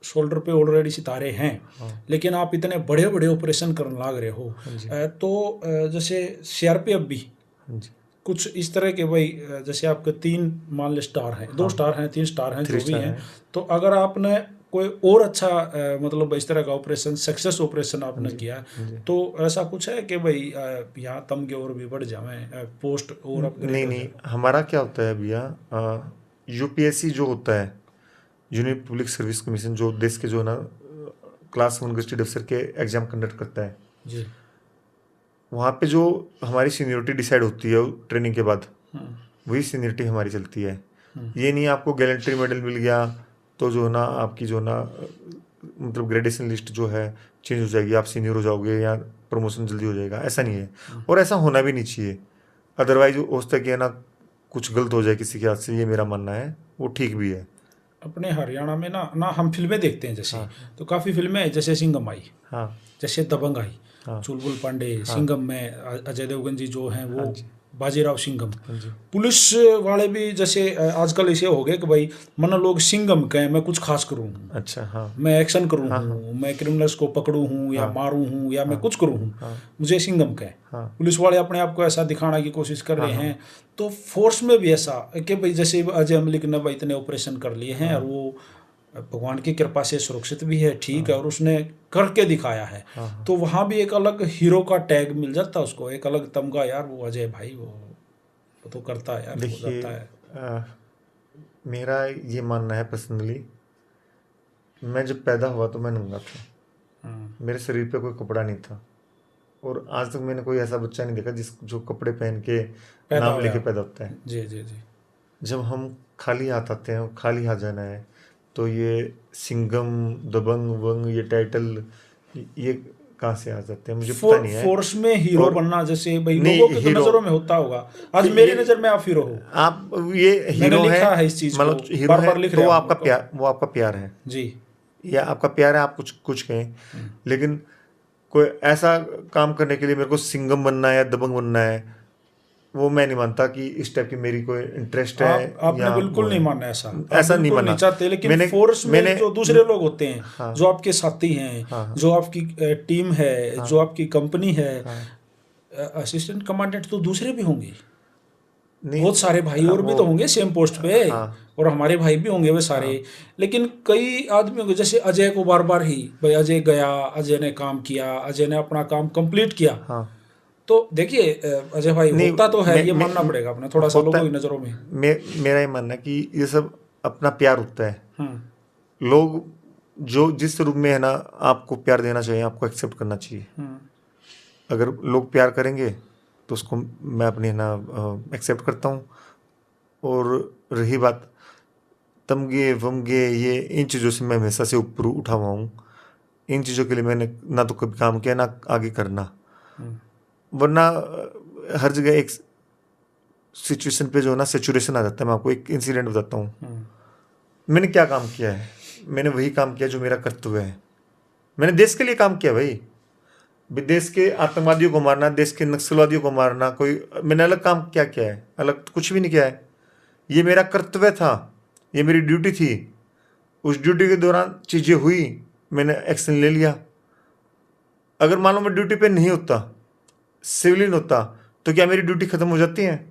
Speaker 1: शोल्डर पे ऑलरेडी सितारे हैं,
Speaker 2: हाँ
Speaker 1: लेकिन आप इतने बड़े बड़े ऑपरेशन करने लाग रहे हो।
Speaker 2: हाँ जी
Speaker 1: तो जैसे सीआरपीएफ भी
Speaker 2: हाँ जी।
Speaker 1: कुछ इस तरह के, भाई जैसे आपके 3 मान लो स्टार हैं, 2
Speaker 2: हाँ,
Speaker 1: स्टार हैं, 3 स्टार हैं,
Speaker 2: 3
Speaker 1: जो भी
Speaker 2: स्टार
Speaker 1: हैं,
Speaker 2: है।
Speaker 1: तो अगर आपने कोई और अच्छा मतलब इस तरह का ऑपरेशन, सक्सेस ऑपरेशन
Speaker 2: हाँ
Speaker 1: आपने
Speaker 2: जी
Speaker 1: किया,
Speaker 2: हाँ जी।
Speaker 1: तो ऐसा कुछ है कि भाई यहाँ तमगे और भी बढ़ जाएं, पोस्ट और अपग्रेड
Speaker 2: नहीं
Speaker 1: हो
Speaker 2: नहीं,
Speaker 1: जाए?
Speaker 2: हमारा क्या होता है भैया, यूपीएससी जो होता है, यूनियन पब्लिक सर्विस कमीशन, जो देश के जो है ना क्लास 1 गजटेड अफसर के एग्जाम कंडक्ट करता है,
Speaker 1: जी।
Speaker 2: वहाँ पे जो हमारी सीनियरिटी डिसाइड होती है ट्रेनिंग के बाद,
Speaker 1: हम्म,
Speaker 2: वही सीनियरिटी हमारी चलती है। ये नहीं आपको गैलेंट्री मेडल मिल गया तो जो है ना आपकी जो है ना मतलब ग्रेडेशन लिस्ट जो है चेंज हो जाएगी, आप सीनियर हो जाओगे या प्रमोशन जल्दी हो जाएगा, ऐसा नहीं है। और ऐसा होना भी नहीं चाहिए। अदरवाइज हो सकता है कि है ना कुछ गलत हो जाए किसी के हाथ से, ये मेरा मानना है, वो ठीक भी है।
Speaker 1: अपने हरियाणा में ना ना हम फिल्में देखते हैं जैसे,
Speaker 2: हाँ
Speaker 1: तो काफ़ी फिल्में हैं, जैसे सिंघम आई,
Speaker 2: हाँ
Speaker 1: जैसे दबंग आई,
Speaker 2: हाँ
Speaker 1: चुलबुल पांडे,
Speaker 2: हाँ
Speaker 1: सिंघम में अजय देवगन जी जो हैं
Speaker 2: हाँ
Speaker 1: वो,
Speaker 2: जी
Speaker 1: बाजीराव सिंघम।
Speaker 2: हाँ जी
Speaker 1: पुलिस वाले भी जैसे आजकल ऐसे हो गए कि भाई मन लोग सिंघम कहें, मैं कुछ खास करूँ हूँ,
Speaker 2: अच्छा हाँ
Speaker 1: मैं एक्शन करूँ
Speaker 2: हाँ हाँ
Speaker 1: हूँ, मैं क्रिमिनल्स को पकड़ूँ हूँ या
Speaker 2: हाँ
Speaker 1: मारूँ हूँ या मैं
Speaker 2: हाँ
Speaker 1: कुछ करूँ हूँ,
Speaker 2: हाँ
Speaker 1: मुझे सिंघम कहें।
Speaker 2: हाँ
Speaker 1: पुलिस वाले अपने आप को ऐसा दिखाने की कोशिश कर
Speaker 2: हाँ
Speaker 1: रहे
Speaker 2: हाँ
Speaker 1: हैं। तो फोर्स में भी ऐसा कि भाई जैसे अजय मलिक ने भाई इतने ऑपरेशन कर लिए हैं
Speaker 2: हाँ
Speaker 1: और वो भगवान की कृपा से सुरक्षित भी है, ठीक है,
Speaker 2: हाँ
Speaker 1: और उसने करके दिखाया है।
Speaker 2: हाँ हाँ।
Speaker 1: तो वहाँ भी एक अलग हीरो का टैग मिल जाता है उसको, एक अलग तमगा, यार वो अजय भाई वो तो करता है यार, हो
Speaker 2: देखिए
Speaker 1: जाता है।
Speaker 2: मेरा ये मानना है पर्सनली, मैं जब पैदा हुआ तो मैं नंगा था,
Speaker 1: हाँ,
Speaker 2: मेरे शरीर पे कोई कपड़ा नहीं था। और आज तक मैंने कोई ऐसा बच्चा नहीं देखा जिस जो कपड़े पहन के
Speaker 1: पैदा
Speaker 2: नाम लेके
Speaker 1: होया।
Speaker 2: पैदा होता है।
Speaker 1: जी जी जी।
Speaker 2: जब हम खाली हाथ आते हैं, खाली हाथ जाना है, तो ये सिंघम, दबंग वंग, ये टाइटल ये कहाँ से आ जाते हैं मुझे पता नहीं है।
Speaker 1: फोर्स में हीरो
Speaker 2: और
Speaker 1: बनना, जैसे भाई
Speaker 2: नहीं
Speaker 1: लोगों के तो
Speaker 2: हीरो,
Speaker 1: नज़रों में होता होगा, आज
Speaker 2: ये
Speaker 1: मेरी नज़र में आप हीरो हो।
Speaker 2: आप ये
Speaker 1: मैंने
Speaker 2: हीरो है,
Speaker 1: लिखा है इस चीज़ को,
Speaker 2: मतलब हीरो
Speaker 1: बार
Speaker 2: है
Speaker 1: बार लिख
Speaker 2: तो
Speaker 1: रहा
Speaker 2: वो
Speaker 1: हूँ
Speaker 2: आपका
Speaker 1: मैं तो।
Speaker 2: प्यार, वो आपका प्यार है,
Speaker 1: जी।
Speaker 2: या आपका प्यार है, आप कुछ कुछ कहें। लेकिन कोई ऐसा काम करने के लिए मेरे को सिंघम बनना है या दबंग बनना है, वो मैं नहीं मानता कि इस टाइप की मेरी कोई इंटरेस्ट है
Speaker 1: आप आपने
Speaker 2: या वो
Speaker 1: बिल्कुल नहीं
Speaker 2: है।
Speaker 1: माना ऐसा, आप
Speaker 2: ऐसा नहीं
Speaker 1: बिल्कुल नहीं
Speaker 2: माना
Speaker 1: चाहते, लेकिन
Speaker 2: मैंने
Speaker 1: फोर्स में
Speaker 2: मैंने
Speaker 1: जो दूसरे लोग होते हैं,
Speaker 2: हाँ
Speaker 1: जो आपके साथी हैं,
Speaker 2: हाँ
Speaker 1: जो आपकी टीम है,
Speaker 2: हाँ
Speaker 1: जो आपकी कंपनी है,
Speaker 2: हाँ
Speaker 1: असिस्टेंट कमांडेंट तो दूसरे भी होंगे,
Speaker 2: नहीं
Speaker 1: बहुत सारे भाई
Speaker 2: हाँ
Speaker 1: और भी
Speaker 2: वो
Speaker 1: तो होंगे सेम पोस्ट पे,
Speaker 2: हाँ
Speaker 1: और हमारे भाई भी होंगे वे सारे।
Speaker 2: हाँ
Speaker 1: लेकिन कई आदमी होंगे, जैसे अजय को बार बार ही भाई अजय गया, अजय ने काम किया, अजय ने अपना काम कंप्लीट किया।
Speaker 2: हाँ
Speaker 1: तो देखिए अजय भाई
Speaker 2: नहीं
Speaker 1: होता तो है,
Speaker 2: मैं
Speaker 1: ये मानना
Speaker 2: मैं
Speaker 1: पड़ेगा अपने, थोड़ा सा
Speaker 2: होता,
Speaker 1: लोगों की नज़रों में।
Speaker 2: मेरा ये मानना है कि ये सब अपना प्यार होता है।
Speaker 1: हम्म
Speaker 2: लोग जो जिस रूप में है ना आपको प्यार देना चाहिए, आपको एक्सेप्ट करना चाहिए।
Speaker 1: हम्म
Speaker 2: अगर लोग प्यार करेंगे तो उसको मैं अपनी है ना एक्सेप्ट करता हूँ। और रही बात तमगे वमगे, ये इन चीज़ों से मैं हमेशा से ऊपर उठा हुआ हूँ। इन चीज़ों के लिए मैंने ना तो कभी काम किया ना आगे करना।
Speaker 1: हम्म
Speaker 2: वरना हर जगह एक सिचुएशन पे जो है ना सेचुरेशन आ जाता है। मैं आपको एक इंसिडेंट बताता हूँ।
Speaker 1: हम्म
Speaker 2: मैंने क्या काम किया है, मैंने वही काम किया जो मेरा कर्तव्य है। मैंने देश के लिए काम किया भाई। देश के आतंकवादियों को मारना, देश के नक्सलवादियों को मारना, कोई मैंने अलग काम क्या किया है? अलग तो कुछ भी नहीं किया है। ये मेरा कर्तव्य था, ये मेरी ड्यूटी थी। उस ड्यूटी के दौरान चीज़ें हुई, मैंने एक्शन ले लिया। अगर मान लो मैं ड्यूटी पे नहीं होता, सिविलियन होता, तो क्या मेरी ड्यूटी खत्म हो जाती है?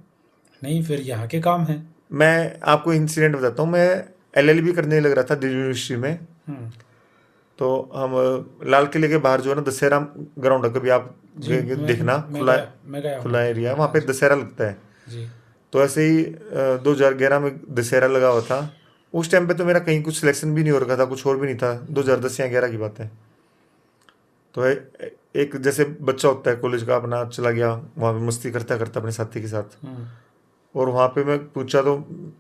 Speaker 1: नहीं, फिर यहाँ के काम है।
Speaker 2: मैं आपको इंसिडेंट बताता हूँ। मैं LLB करने लग रहा था दिल्ली यूनिवर्सिटी में।
Speaker 1: हम्म
Speaker 2: तो हम लाल किले के बाहर जो है ना दशहरा ग्राउंड है, कभी आप
Speaker 1: जी,
Speaker 2: देखना,
Speaker 1: मैं गया हूँ
Speaker 2: खुला
Speaker 1: वहाँ पे,
Speaker 2: एरिया, वहाँ
Speaker 1: हाँ
Speaker 2: पे
Speaker 1: जी।
Speaker 2: दशहरा लगता है।
Speaker 1: जी।
Speaker 2: तो ऐसे ही 2011 में दशहरा लगा हुआ था। उस टाइम पे तो मेरा कहीं कुछ सिलेक्शन भी नहीं हो रखा था, कुछ और भी नहीं था। 2010 या 11 की बात है। तो एक जैसे बच्चा होता है कॉलेज का, अपना चला गया वहाँ पे मस्ती करता करता अपने साथी के साथ।
Speaker 1: हम्म
Speaker 2: और वहाँ पे मैं पूछा तो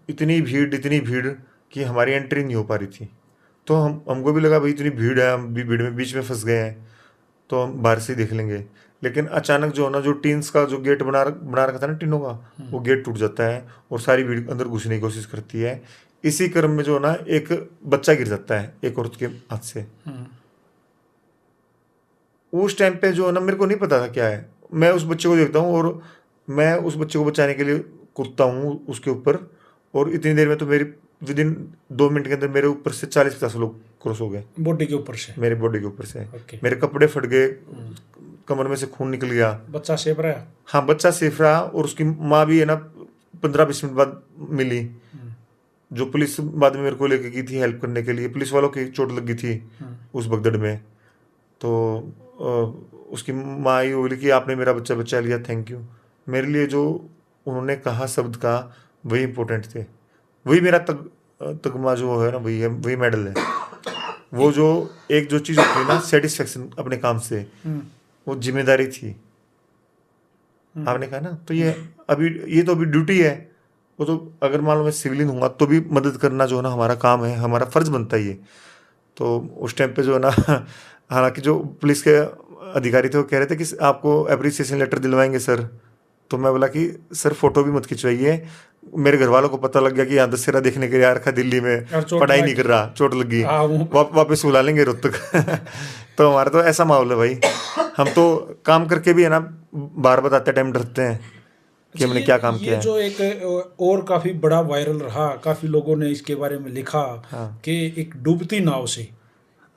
Speaker 2: इतनी भीड़ कि हमारी एंट्री नहीं हो पा रही थी। तो हमको भी लगा भाई इतनी भीड़ है, हम भी भीड़ में बीच में फंस गए हैं, तो हम बाहर से ही देख लेंगे। लेकिन अचानक जो है ना, जो टीन्स का जो गेट बना रखा था ना टीनों का, वो गेट टूट जाता है और सारी भीड़ अंदर घुसने की कोशिश करती है। इसी क्रम में जो है ना एक बच्चा गिर जाता है एक औरत के हाथ से।
Speaker 1: हम्म
Speaker 2: उस टाइम पे जो है ना मेरे को नहीं पता था क्या है। मैं उस बच्चे को देखता हूँ और मैं उस बच्चे को बचाने के लिए कूदता हूँ उसके ऊपर। और इतनी देर में तो मेरी विदिन 2 मिनट के अंदर मेरे ऊपर से 40-50 लोग क्रॉस हो गए,
Speaker 1: बॉडी के ऊपर से।
Speaker 2: मेरे बॉडी के ऊपर से।
Speaker 1: ओके।
Speaker 2: मेरे कपड़े फट गए, कमर में से खून निकल गया।
Speaker 1: बच्चा सेफ रहा।
Speaker 2: हाँ बच्चा सेफ रहा और उसकी माँ भी है ना 15-20 मिनट बाद मिली। जो पुलिस बाद में मेरे को लेके गई थी हेल्प करने के लिए, पुलिस वालों की चोट लग गई थी उस भगदड़ में। तो उसकी माँ ही बोली कि आपने मेरा बच्चा बचा लिया, थैंक यू। मेरे लिए जो उन्होंने कहा शब्द का, वही इम्पोर्टेंट थे। वही मेरा तगमा जो है ना, वही है, वही मेडल है। वो जो एक जो चीज़ होती है ना सेटिस्फेक्शन अपने काम से,
Speaker 1: हम्म
Speaker 2: वो जिम्मेदारी थी। आपने कहा ना, तो ये तो अभी ड्यूटी है। वो तो अगर मान लो मैं सिविलियन हूँगा तो भी मदद करना जो है ना हमारा काम है, हमारा फर्ज बनता ही है। तो उस टाइम पे जो है ना हालांकि जो पुलिस के अधिकारी थे वो कह रहे थे कि आपको अप्रिसिएशन लेटर दिलवाएंगे सर। तो मैं बोला कि सर फोटो भी मत खिंचवाइए, मेरे घर वालों को पता लग गया कि यहाँ दशहरा देखने के लिए आ रखा दिल्ली में,
Speaker 1: और चोट
Speaker 2: पढ़ाई
Speaker 1: लग
Speaker 2: नहीं कर
Speaker 1: गई।
Speaker 2: रहा, चोट लग गई,
Speaker 1: हाँ
Speaker 2: वापस बुला लेंगे रोहतक। तो हमारा तो ऐसा माहौल है भाई, हम तो काम करके भी है ना बार बताते टाइम डरते हैं कि
Speaker 1: अच्छा,
Speaker 2: हमने क्या काम
Speaker 1: ये
Speaker 2: किया है।
Speaker 1: जो एक और काफी बड़ा वायरल रहा, काफी लोगों ने इसके बारे में लिखा
Speaker 2: हाँ
Speaker 1: कि एक डूबती नाव से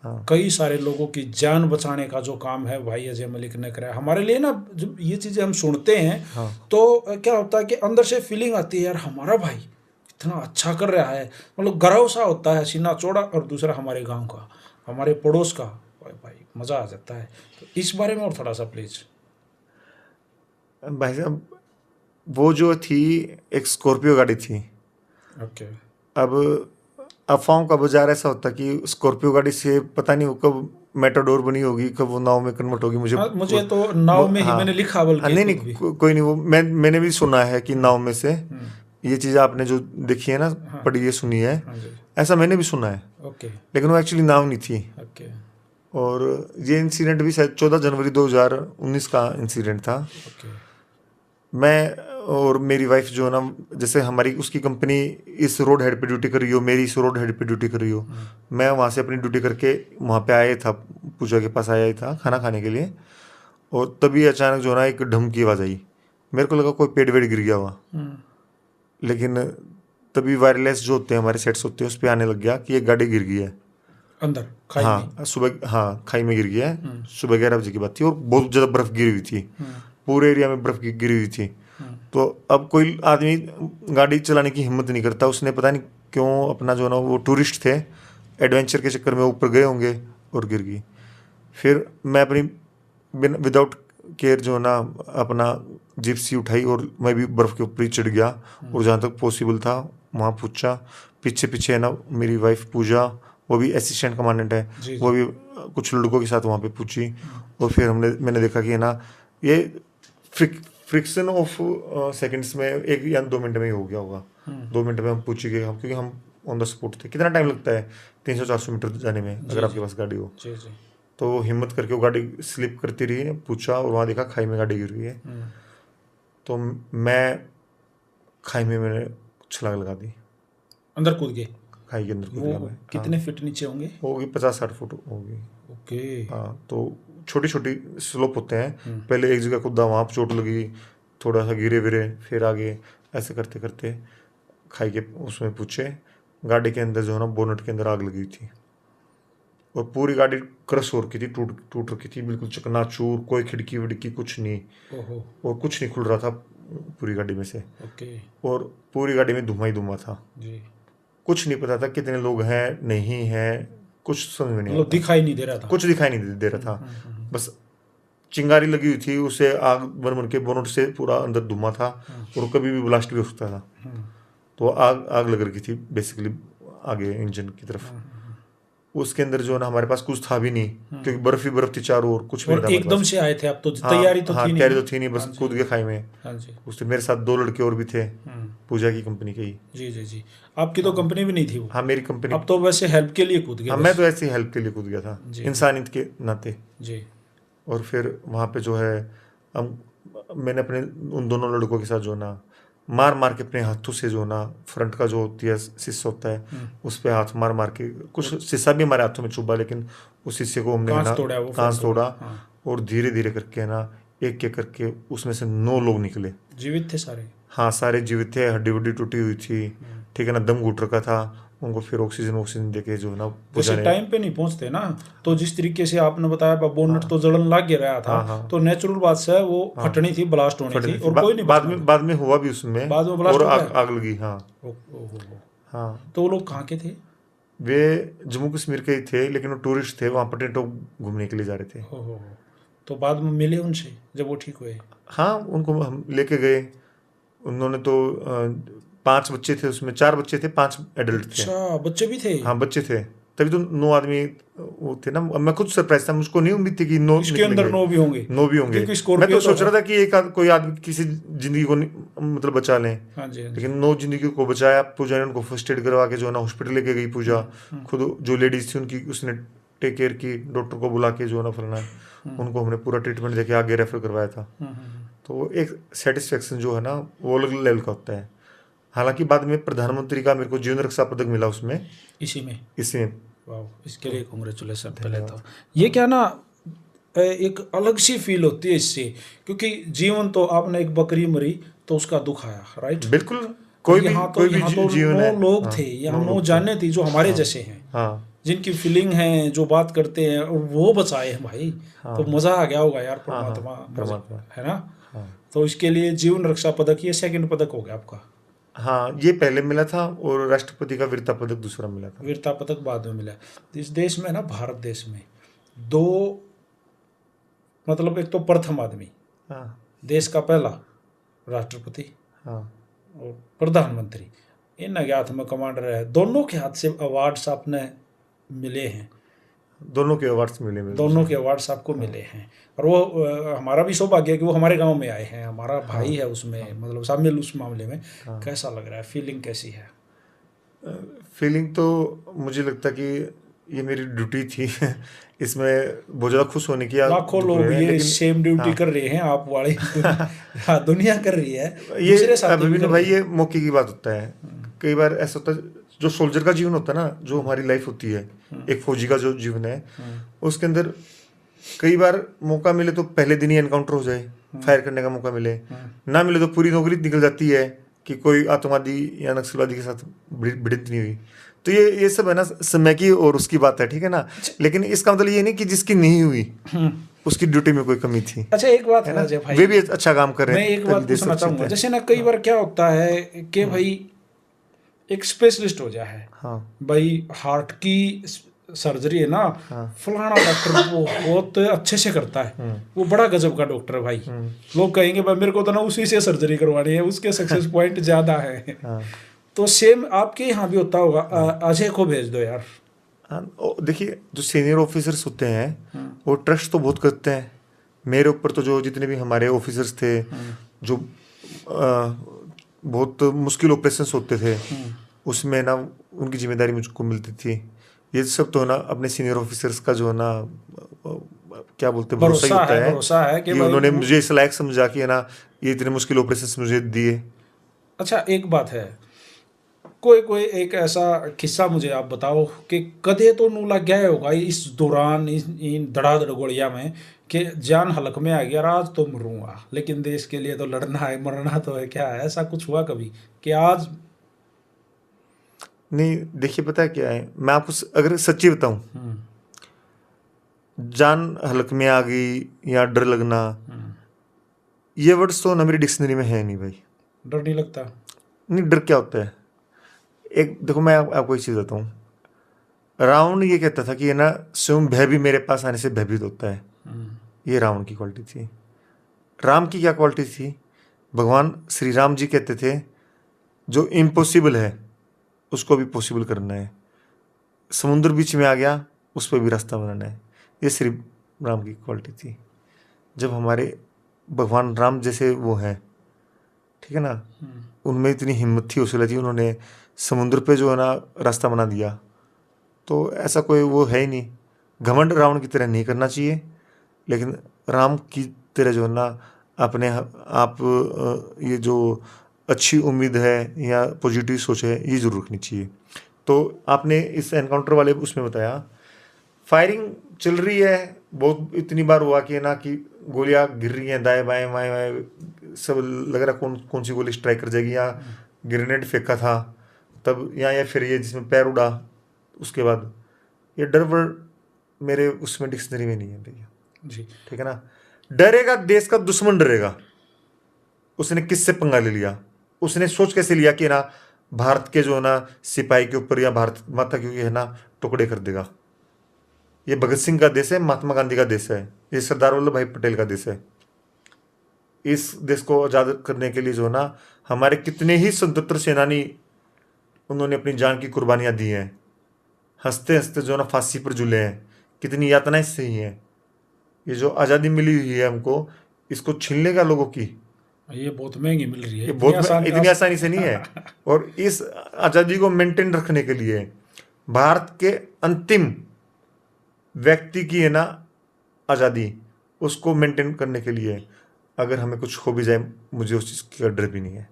Speaker 2: हाँ
Speaker 1: कई सारे लोगों की जान बचाने का जो काम है भाई अजय मलिक ने कराया। हमारे लिए ना जब ये चीजें हम सुनते हैं
Speaker 2: हाँ
Speaker 1: तो क्या होता है कि अंदर से फीलिंग आती है, यार हमारा भाई इतना अच्छा कर रहा है, मतलब गर्व सा होता है, सीना चौड़ा। और दूसरा हमारे गांव का, हमारे पड़ोस का, भाई भाई मजा आ जाता है। तो इस बारे में और थोड़ा सा प्लीज।
Speaker 2: भाई साहब, वो जो थी एक स्कॉर्पियो गाड़ी थी।
Speaker 1: ओके।
Speaker 2: अब अफवाहों का बाजार ऐसा होता कि स्कॉर्पियो गाड़ी से पता नहीं वो कब मेटाडोर बनी होगी, कब वो नाव में कन्वर्ट होगी, मुझे
Speaker 1: हाँ, मुझे तो नाव में ही
Speaker 2: हाँ
Speaker 1: मैंने लिखा
Speaker 2: हाँ,
Speaker 1: बल्कि
Speaker 2: नहीं नहीं
Speaker 1: खुद भी।
Speaker 2: कोई नहीं, वो मैंने भी सुना है कि नाव में से
Speaker 1: हम्म।
Speaker 2: ये चीज़ आपने जो देखी है ना,
Speaker 1: हाँ
Speaker 2: पढ़ी है, सुनी है,
Speaker 1: हाँ जी।
Speaker 2: ऐसा मैंने भी सुना है,
Speaker 1: ओके
Speaker 2: लेकिन वो एक्चुअली नाव नहीं थी।
Speaker 1: ओके
Speaker 2: और ये इंसिडेंट भी शायद 14 जनवरी 2019 का इंसिडेंट था।
Speaker 1: ओके।
Speaker 2: मैं और मेरी वाइफ जो है ना, जैसे हमारी उसकी कंपनी इस रोड हेड पे ड्यूटी कर रही हो, मेरी इस रोड हेड पे ड्यूटी कर रही हो, मैं वहाँ से अपनी ड्यूटी करके वहाँ पे आया था, पूजा के पास आया ही था खाना खाने के लिए। और तभी अचानक जो है ना एक ढम की आवाज़ आई, मेरे को लगा कोई पेड़ वेड़ गिर गया हुआ,
Speaker 1: हम्म।
Speaker 2: लेकिन तभी वायरलेस जो होते हैं हमारे सेट्स होते हैं उस पर आने लग गया कि एक गाड़ी गिर गई है।
Speaker 1: अंदर खाई में।
Speaker 2: हाँ सुबह, हाँ खाई में गिर गया है,
Speaker 1: हम्म।
Speaker 2: सुबह 11 बजे की बात थी और बहुत ज़्यादा बर्फ़ गिरी हुई थी,
Speaker 1: हम्म।
Speaker 2: पूरे एरिया में बर्फ़ गिरी हुई थी। तो अब कोई आदमी गाड़ी चलाने की हिम्मत नहीं करता, उसने पता नहीं क्यों अपना जो है ना, वो टूरिस्ट थे, एडवेंचर के चक्कर में ऊपर गए होंगे और गिर गई। फिर मैं अपनी विदाउट केयर जो है ना अपना जिप्सी उठाई और मैं भी बर्फ़ के ऊपर ही चढ़ गया, और जहाँ तक पॉसिबल था वहाँ पूछा। पीछे पीछे है ना मेरी वाइफ पूजा, वो भी असिस्टेंट कमांडेंट है,
Speaker 1: जी
Speaker 2: वो
Speaker 1: जी।
Speaker 2: भी कुछ लड़कों के साथ वहाँ पे पूछी। और फिर मैंने देखा कि है ना ये फ्रिक्शन ऑफ सेकंड्स में 1 या 2 मिनट में ही हो गया होगा। 2 मिनट में हम पूछ ही गए, हम क्योंकि हम ऑन द स्पॉट थे। कितना टाइम लगता है 300-400 मीटर जाने में
Speaker 1: जी
Speaker 2: अगर आपके
Speaker 1: जी
Speaker 2: पास गाड़ी हो।
Speaker 1: जी जी।
Speaker 2: तो वो हिम्मत करके वो गाड़ी स्लिप करती रही, पूछा और वहाँ देखा खाई में गाड़ी गिर गई है। तो मैं खाई में मैंने छलांग लगा दी,
Speaker 1: अंदर कूद गए।
Speaker 2: खाई के अंदर कूद
Speaker 1: वो
Speaker 2: गया मैं।
Speaker 1: कितने फीट नीचे होंगे?
Speaker 2: होगी 50-60 फुट होगी।
Speaker 1: ओके।
Speaker 2: हाँ तो छोटी छोटी स्लोप होते हैं, पहले एक जगह कूदा, वहाँ चोट लगी, थोड़ा सा गिरे विरे, फिर आगे, ऐसे करते करते खाई के उसमें पूछे। गाड़ी के अंदर जो है ना बोनट के अंदर आग लगी थी और पूरी गाड़ी क्रश हो रखी थी, टूट टूट रखी थी, बिल्कुल चकनाचूर, कोई खिड़की विड़की कुछ नहीं,
Speaker 1: ओहो।
Speaker 2: और कुछ नहीं खुल रहा था पूरी गाड़ी में से,
Speaker 1: ओके।
Speaker 2: और पूरी गाड़ी में धुआं ही धुआं था।
Speaker 1: जी।
Speaker 2: कुछ नहीं पता था कितने लोग हैं नहीं हैं, कुछ समझ में नहीं आ
Speaker 1: मतलब
Speaker 2: रहा था,
Speaker 1: दिखाई नहीं दे रहा था।
Speaker 2: कुछ दिखाई नहीं दे रहा था। बस चिंगारी लगी हुई थी, उसे आग बन बन के बोनट से पूरा अंदर धुआं था, और कभी भी ब्लास्ट भी हो सकता था। तो आग आग लग रही थी बेसिकली आगे इंजन की तरफ। उसके अंदर जो है ना हमारे पास कुछ था भी नहीं, क्योंकि बर्फ ही बर्फ थी चारों ओर, कुछ भी नहीं
Speaker 1: और
Speaker 2: था हमारे
Speaker 1: एकदम
Speaker 2: पास।
Speaker 1: से आए थे आप तो,
Speaker 2: हाँ
Speaker 1: तैयारी तो
Speaker 2: हाँ,
Speaker 1: थी नहीं
Speaker 2: तैयारी
Speaker 1: ना?
Speaker 2: तो थी नहीं, बस
Speaker 1: हाँ जी।
Speaker 2: कूद गए खाई में।
Speaker 1: हाँ जी।
Speaker 2: उससे मेरे साथ 2 लड़के और भी थे, पूजा की कंपनी के ही।
Speaker 1: जी जी जी। आपकी तो कंपनी भी नहीं थी वो?
Speaker 2: हाँ मेरी कंपनी।
Speaker 1: अब तो वैसे हेल्प के लिए कूद गए
Speaker 2: हाँ
Speaker 1: बस।
Speaker 2: मैं तो ऐसे ही हेल्प के लिए कूद गया था,
Speaker 1: जी।
Speaker 2: इंसानियत के नाते।
Speaker 1: जी।
Speaker 2: और फिर वहाँ पे जो है हम मैंने अपने उन दोनों लड़कों के साथ जो ना मार मार के अपने हाथों से जो ना फ्रंट का जो होती है शीशा होता है उस पे हाथ मार मार के, कुछ शीशा भी हमारे हाथों में चुभा, लेकिन उस शीशे को हमने है
Speaker 1: कांच
Speaker 2: ना
Speaker 1: तोड़ा वो
Speaker 2: कांच
Speaker 1: फ्रंट
Speaker 2: तोड़ा,
Speaker 1: का। हाँ।
Speaker 2: और धीरे धीरे करके है ना एक एक करके उसमें से 9 लोग निकले।
Speaker 1: जीवित थे सारे?
Speaker 2: हाँ सारे जीवित थे, हड्डी वड्डी टूटी हुई थी, ठीक है ना, दम घुट रखा था। उनको फिर ऑक्सीजन देके जो है ना पूजा
Speaker 1: वैसे
Speaker 2: ने।
Speaker 1: टाइम पे नहीं पहुंचते ना, तो जिस तरीके से आपने बताया बोनट तो जलन लग गया रहा था,
Speaker 2: हाँ हाँ
Speaker 1: तो नेचुरल बात से वो
Speaker 2: हाँ,
Speaker 1: फटनी थी, ब्लास्ट होनी
Speaker 2: फटनी
Speaker 1: थी,
Speaker 2: थी।
Speaker 1: और कोई नहीं
Speaker 2: बाद
Speaker 1: बच
Speaker 2: में
Speaker 1: पाया।
Speaker 2: बाद में हुआ भी उसमें,
Speaker 1: बाद में ब्लास्ट
Speaker 2: और
Speaker 1: हो
Speaker 2: आग
Speaker 1: गया।
Speaker 2: आग लगी। हाँ
Speaker 1: ओहो।
Speaker 2: हाँ।
Speaker 1: तो वो लोग कहाँ के थे?
Speaker 2: वे जम्मू कश्मीर के ही थे, लेकिन वो टूरिस्ट थे, वहाँ पटेटो घूमने के लिए जा रहे थे।
Speaker 1: ओहो। तो बाद में मिले उनसे जब वो ठीक हुए?
Speaker 2: हाँ उनको हम लेके गए। उन्होंने तो 5 बच्चे थे उसमें, 4 बच्चे थे, 5 एडल्ट थे।
Speaker 1: अच्छा, बच्चे भी थे?
Speaker 2: हाँ बच्चे थे। तभी तो 9 आदमी वो थे ना। मैं खुद सरप्राइज था, मुझको नहीं उम्मीद थी कि 9
Speaker 1: इसके अंदर 9 भी होंगे।
Speaker 2: 9 भी होंगे।
Speaker 1: क्योंकि
Speaker 2: मैं
Speaker 1: स्कॉर्पियो
Speaker 2: तो सोच
Speaker 1: तो
Speaker 2: रहा था कि कोई आदमी किसी जिंदगी को मतलब बचा लें,
Speaker 1: हाँ जी, हाँ जी।
Speaker 2: लेकिन 9 जिंदगी को बचाया। पूजा ने उनको फर्स्ट एड करवा के जो है ना हॉस्पिटल लेके गई पूजा। खुद जो लेडीज थी उनकी उसने टेक केयर की, डॉक्टर को बुला के जो है ना फलना उनको हमने पूरा ट्रीटमेंट देके आगे रेफर करवाया था। तो एक सेटिस्फेक्शन जो है ना वो अलग लेवल का होता है। हालांकि बाद में प्रधानमंत्री का मेरे को जीवन रक्षा पदक मिला उसमें,
Speaker 1: इसी में।
Speaker 2: इसमें।
Speaker 1: वाह, इसके लिए कॉन्ग्रेचुलेसन पहले तो।
Speaker 2: धन्यवाद।
Speaker 1: ये क्या ना, एक अलग सी फील होती है इससे, क्योंकि जीवन तो आपने एक बकरी मरी तो उसका दुख आया, राइट।
Speaker 2: बिल्कुल।
Speaker 1: यहाँ
Speaker 2: कोई भी
Speaker 1: तो
Speaker 2: जीवन
Speaker 1: 9
Speaker 2: है।
Speaker 1: लोग
Speaker 2: हाँ,
Speaker 1: थे, यहाँ
Speaker 2: 9
Speaker 1: 9
Speaker 2: लोग थे।
Speaker 1: जाने थी जो हमारे
Speaker 2: हाँ,
Speaker 1: जैसे हैं,
Speaker 2: हाँ,
Speaker 1: जिनकी फीलिंग है, जो बात करते हैं, और वो बचाए हैं भाई।
Speaker 2: हाँ,
Speaker 1: तो मज़ा आ गया होगा यार,
Speaker 2: हाँ, हाँ,
Speaker 1: परमात्मा मजे,
Speaker 2: परमात्मा।
Speaker 1: है ना।
Speaker 2: हाँ,
Speaker 1: तो इसके लिए जीवन रक्षा पदक, ये सेकंड पदक हो गया आपका।
Speaker 2: हाँ, ये पहले मिला था और राष्ट्रपति का वीरता पदक दूसरा मिला था।
Speaker 1: वीरता पदक बाद में मिला। इस देश में ना, भारत देश में 2, मतलब एक तो प्रथम आदमी,
Speaker 2: हाँ,
Speaker 1: देश का पहला राष्ट्रपति
Speaker 2: हाँ,
Speaker 1: और प्रधानमंत्री, इन अज्ञात में कमांडर है, दोनों के हाथ से अवार्ड्स आपने मिले हैं।
Speaker 2: दोनों के अवार्ड्स मिले मेरे
Speaker 1: दोनों के अवार्ड्स आपको मिले हैं। और वो हमारा भी सौभाग्य है कि वो हमारे गांव में आए हैं, हमारा भाई है उसमें, मतलब शामिल उस मामले में। कैसा लग रहा है, फीलिंग कैसी है?
Speaker 2: फीलिंग तो मुझे लगता कि ये मेरी ड्यूटी थी इसमें बहुत ज़्यादा खुश होने की या
Speaker 1: लाखों
Speaker 2: दुख
Speaker 1: लोग
Speaker 2: है,
Speaker 1: ये
Speaker 2: लेकिन
Speaker 1: सेम ड्यूटी
Speaker 2: हाँ,
Speaker 1: कर रहे हैं, आप वाली हाँ, दुनिया कर रही है,
Speaker 2: ये
Speaker 1: दूसरे साथी भी
Speaker 2: अभिमन्यु
Speaker 1: कर
Speaker 2: भाई
Speaker 1: रहे हैं।
Speaker 2: ये मौके की बात होता है। कई बार ऐसा होता है जो सोल्जर का जीवन होता है ना, जो हमारी लाइफ होती है, एक फौजी का जो जीवन है, उसके अंदर कई बार मौका मिले तो पहले दिन ही एनकाउंटर हो जाए, फायर करने का मौका मिले, ना मिले तो पूरी नौकरी निकल जाती है कि कोई आतंकवादी या नक्सलवादी के साथ भिड़ंत नहीं हुई। तो ये सब है ना समय की और उसकी बात है, ठीक है ना। लेकिन इसका मतलब ये नहीं कि जिसकी नहीं हुई उसकी ड्यूटी में कोई कमी थी,
Speaker 1: अच्छा, एक बात
Speaker 2: है
Speaker 1: है
Speaker 2: ना।
Speaker 1: अजय भाई,
Speaker 2: वे भी अच्छा काम कर रहे
Speaker 1: मैं
Speaker 2: हैं,
Speaker 1: एक
Speaker 2: तभी
Speaker 1: बात
Speaker 2: देश
Speaker 1: पूछना
Speaker 2: सुरक्षित
Speaker 1: चाहूंगा।
Speaker 2: है।
Speaker 1: जैसे ना कई बार क्या होता है कि भाई एक स्पेशलिस्ट हो जाए है,
Speaker 2: हाँ,
Speaker 1: भाई हार्ट की सर्जरी है ना,
Speaker 2: हाँ,
Speaker 1: फलाना डॉक्टर वो बहुत अच्छे से करता है, वो बड़ा गजब का डॉक्टर है भाई। लोग कहेंगे भाई मेरे को तो ना उसी से सर्जरी करवानी है, उसके सक्सेस पॉइंट ज़्यादा है।
Speaker 2: हाँ,
Speaker 1: तो सेम आपके यहाँ भी होता होगा।
Speaker 2: हाँ,
Speaker 1: अजय को भेज दो यार।
Speaker 2: हाँ। देखिए जो सीनियर ऑफिसर्स होते हैं वो ट्रस्ट तो बहुत करते हैं मेरे ऊपर। तो जो जितने भी हमारे ऑफिसर्स थे, जो बहुत मुश्किल ऑपरेशंस होते थे उसमें ना उनकी जिम्मेदारी मुझको मिलती थी। ये सब तो ना अपने सीनियर ऑफिसर्स का जो है ना क्या बोलते हैं, भरोसा ही होता है
Speaker 1: भरोसा है कि
Speaker 2: कि
Speaker 1: भाई
Speaker 2: उन्होंने मुझे इस लायक समझा कि है ना ये इतने मुश्किल ऑपरेशंस मुझे दिए।
Speaker 1: अच्छा, एक बात है, कोई कोई एक ऐसा किस्सा मुझे आप बताओ कि कदे तो नू लग गया होगा इस दौरान, इन धड़ाधड़ गोलियां में, कि जान हलक में आ गया, आज तो मरूंगा, लेकिन देश के लिए तो लड़ना है, मरना तो है, क्या है? ऐसा कुछ हुआ कभी कि आज?
Speaker 2: नहीं, देखिए पता है क्या है, मैं आपको अगर सच्ची बताऊं, जान हलक में आ गई या डर लगना, ये वर्ड्स तो ना मेरी डिक्शनरी में है नहीं भाई।
Speaker 1: डर नहीं लगता?
Speaker 2: नहीं, डर क्या होता है? एक देखो मैं आपको एक चीज़ बताऊं। रावण ये कहता था कि ये ना स्वयं भय भी मेरे पास आने से भयभीत होता है। ये रावण की क्वालिटी थी। राम की क्या क्वालिटी थी? भगवान श्री राम जी कहते थे जो इम्पॉसिबल है उसको भी पॉसिबल करना है। समुद्र बीच में आ गया, उस पर भी रास्ता बनाना है। ये श्री राम की क्वालिटी थी। जब हमारे भगवान राम जैसे वो हैं, ठीक है ना, उनमें इतनी हिम्मत थी, हौसला थी, उन्होंने समुद्र पे जो है ना रास्ता बना दिया, तो ऐसा कोई वो है ही नहीं। घमंड रावण की तरह नहीं करना चाहिए, लेकिन राम की तरह जो है ना अपने आप ये जो अच्छी उम्मीद है या पॉजिटिव सोच है ये जरूर रखनी चाहिए। तो आपने इस एनकाउंटर वाले उसमें बताया फायरिंग चल रही है, बहुत इतनी बार हुआ कि ना कि गोलियां गिर रही हैं दाएं बाएं बाएं बाएं, सब लग रहा कौन कौन सी गोली स्ट्राइक कर जाएगी। या ग्रेनेड फेंका था तब या फिर ये जिसमें पैर उड़ा, उसके बाद ये डर वर्ड मेरे उसमें डिक्शनरी में नहीं है भैया
Speaker 1: जी।
Speaker 2: ठीक है ना। डरेगा देश का दुश्मन डरेगा। उसने किससे पंगा ले लिया? उसने सोच कैसे लिया कि ना भारत के जो है ना सिपाही के ऊपर या भारत माता के है ना टुकड़े कर देगा। ये भगत सिंह का देश है, महात्मा गांधी का देश है, ये सरदार वल्लभ भाई पटेल का देश है। इस देश को आज़ाद करने के लिए जो है ना हमारे कितने ही स्वतंत्र सेनानी उन्होंने अपनी जान की कुर्बानियां दी हैं। हंसते हंसते जो ना फांसी पर झूले हैं, कितनी यातनाएं सही हैं। ये जो आज़ादी मिली हुई है हमको, इसको छीनने का लोगों की,
Speaker 1: ये बहुत महंगी मिल रही है,
Speaker 2: ये
Speaker 1: इतनी
Speaker 2: बहुत
Speaker 1: आसान
Speaker 2: इतनी आसानी से नहीं है। और इस आज़ादी को मेंटेन रखने के लिए भारत के अंतिम व्यक्ति की है ना आज़ादी, उसको मेंटेन करने के लिए अगर हमें कुछ हो भी जाए, मुझे उस चीज़ का डर भी नहीं है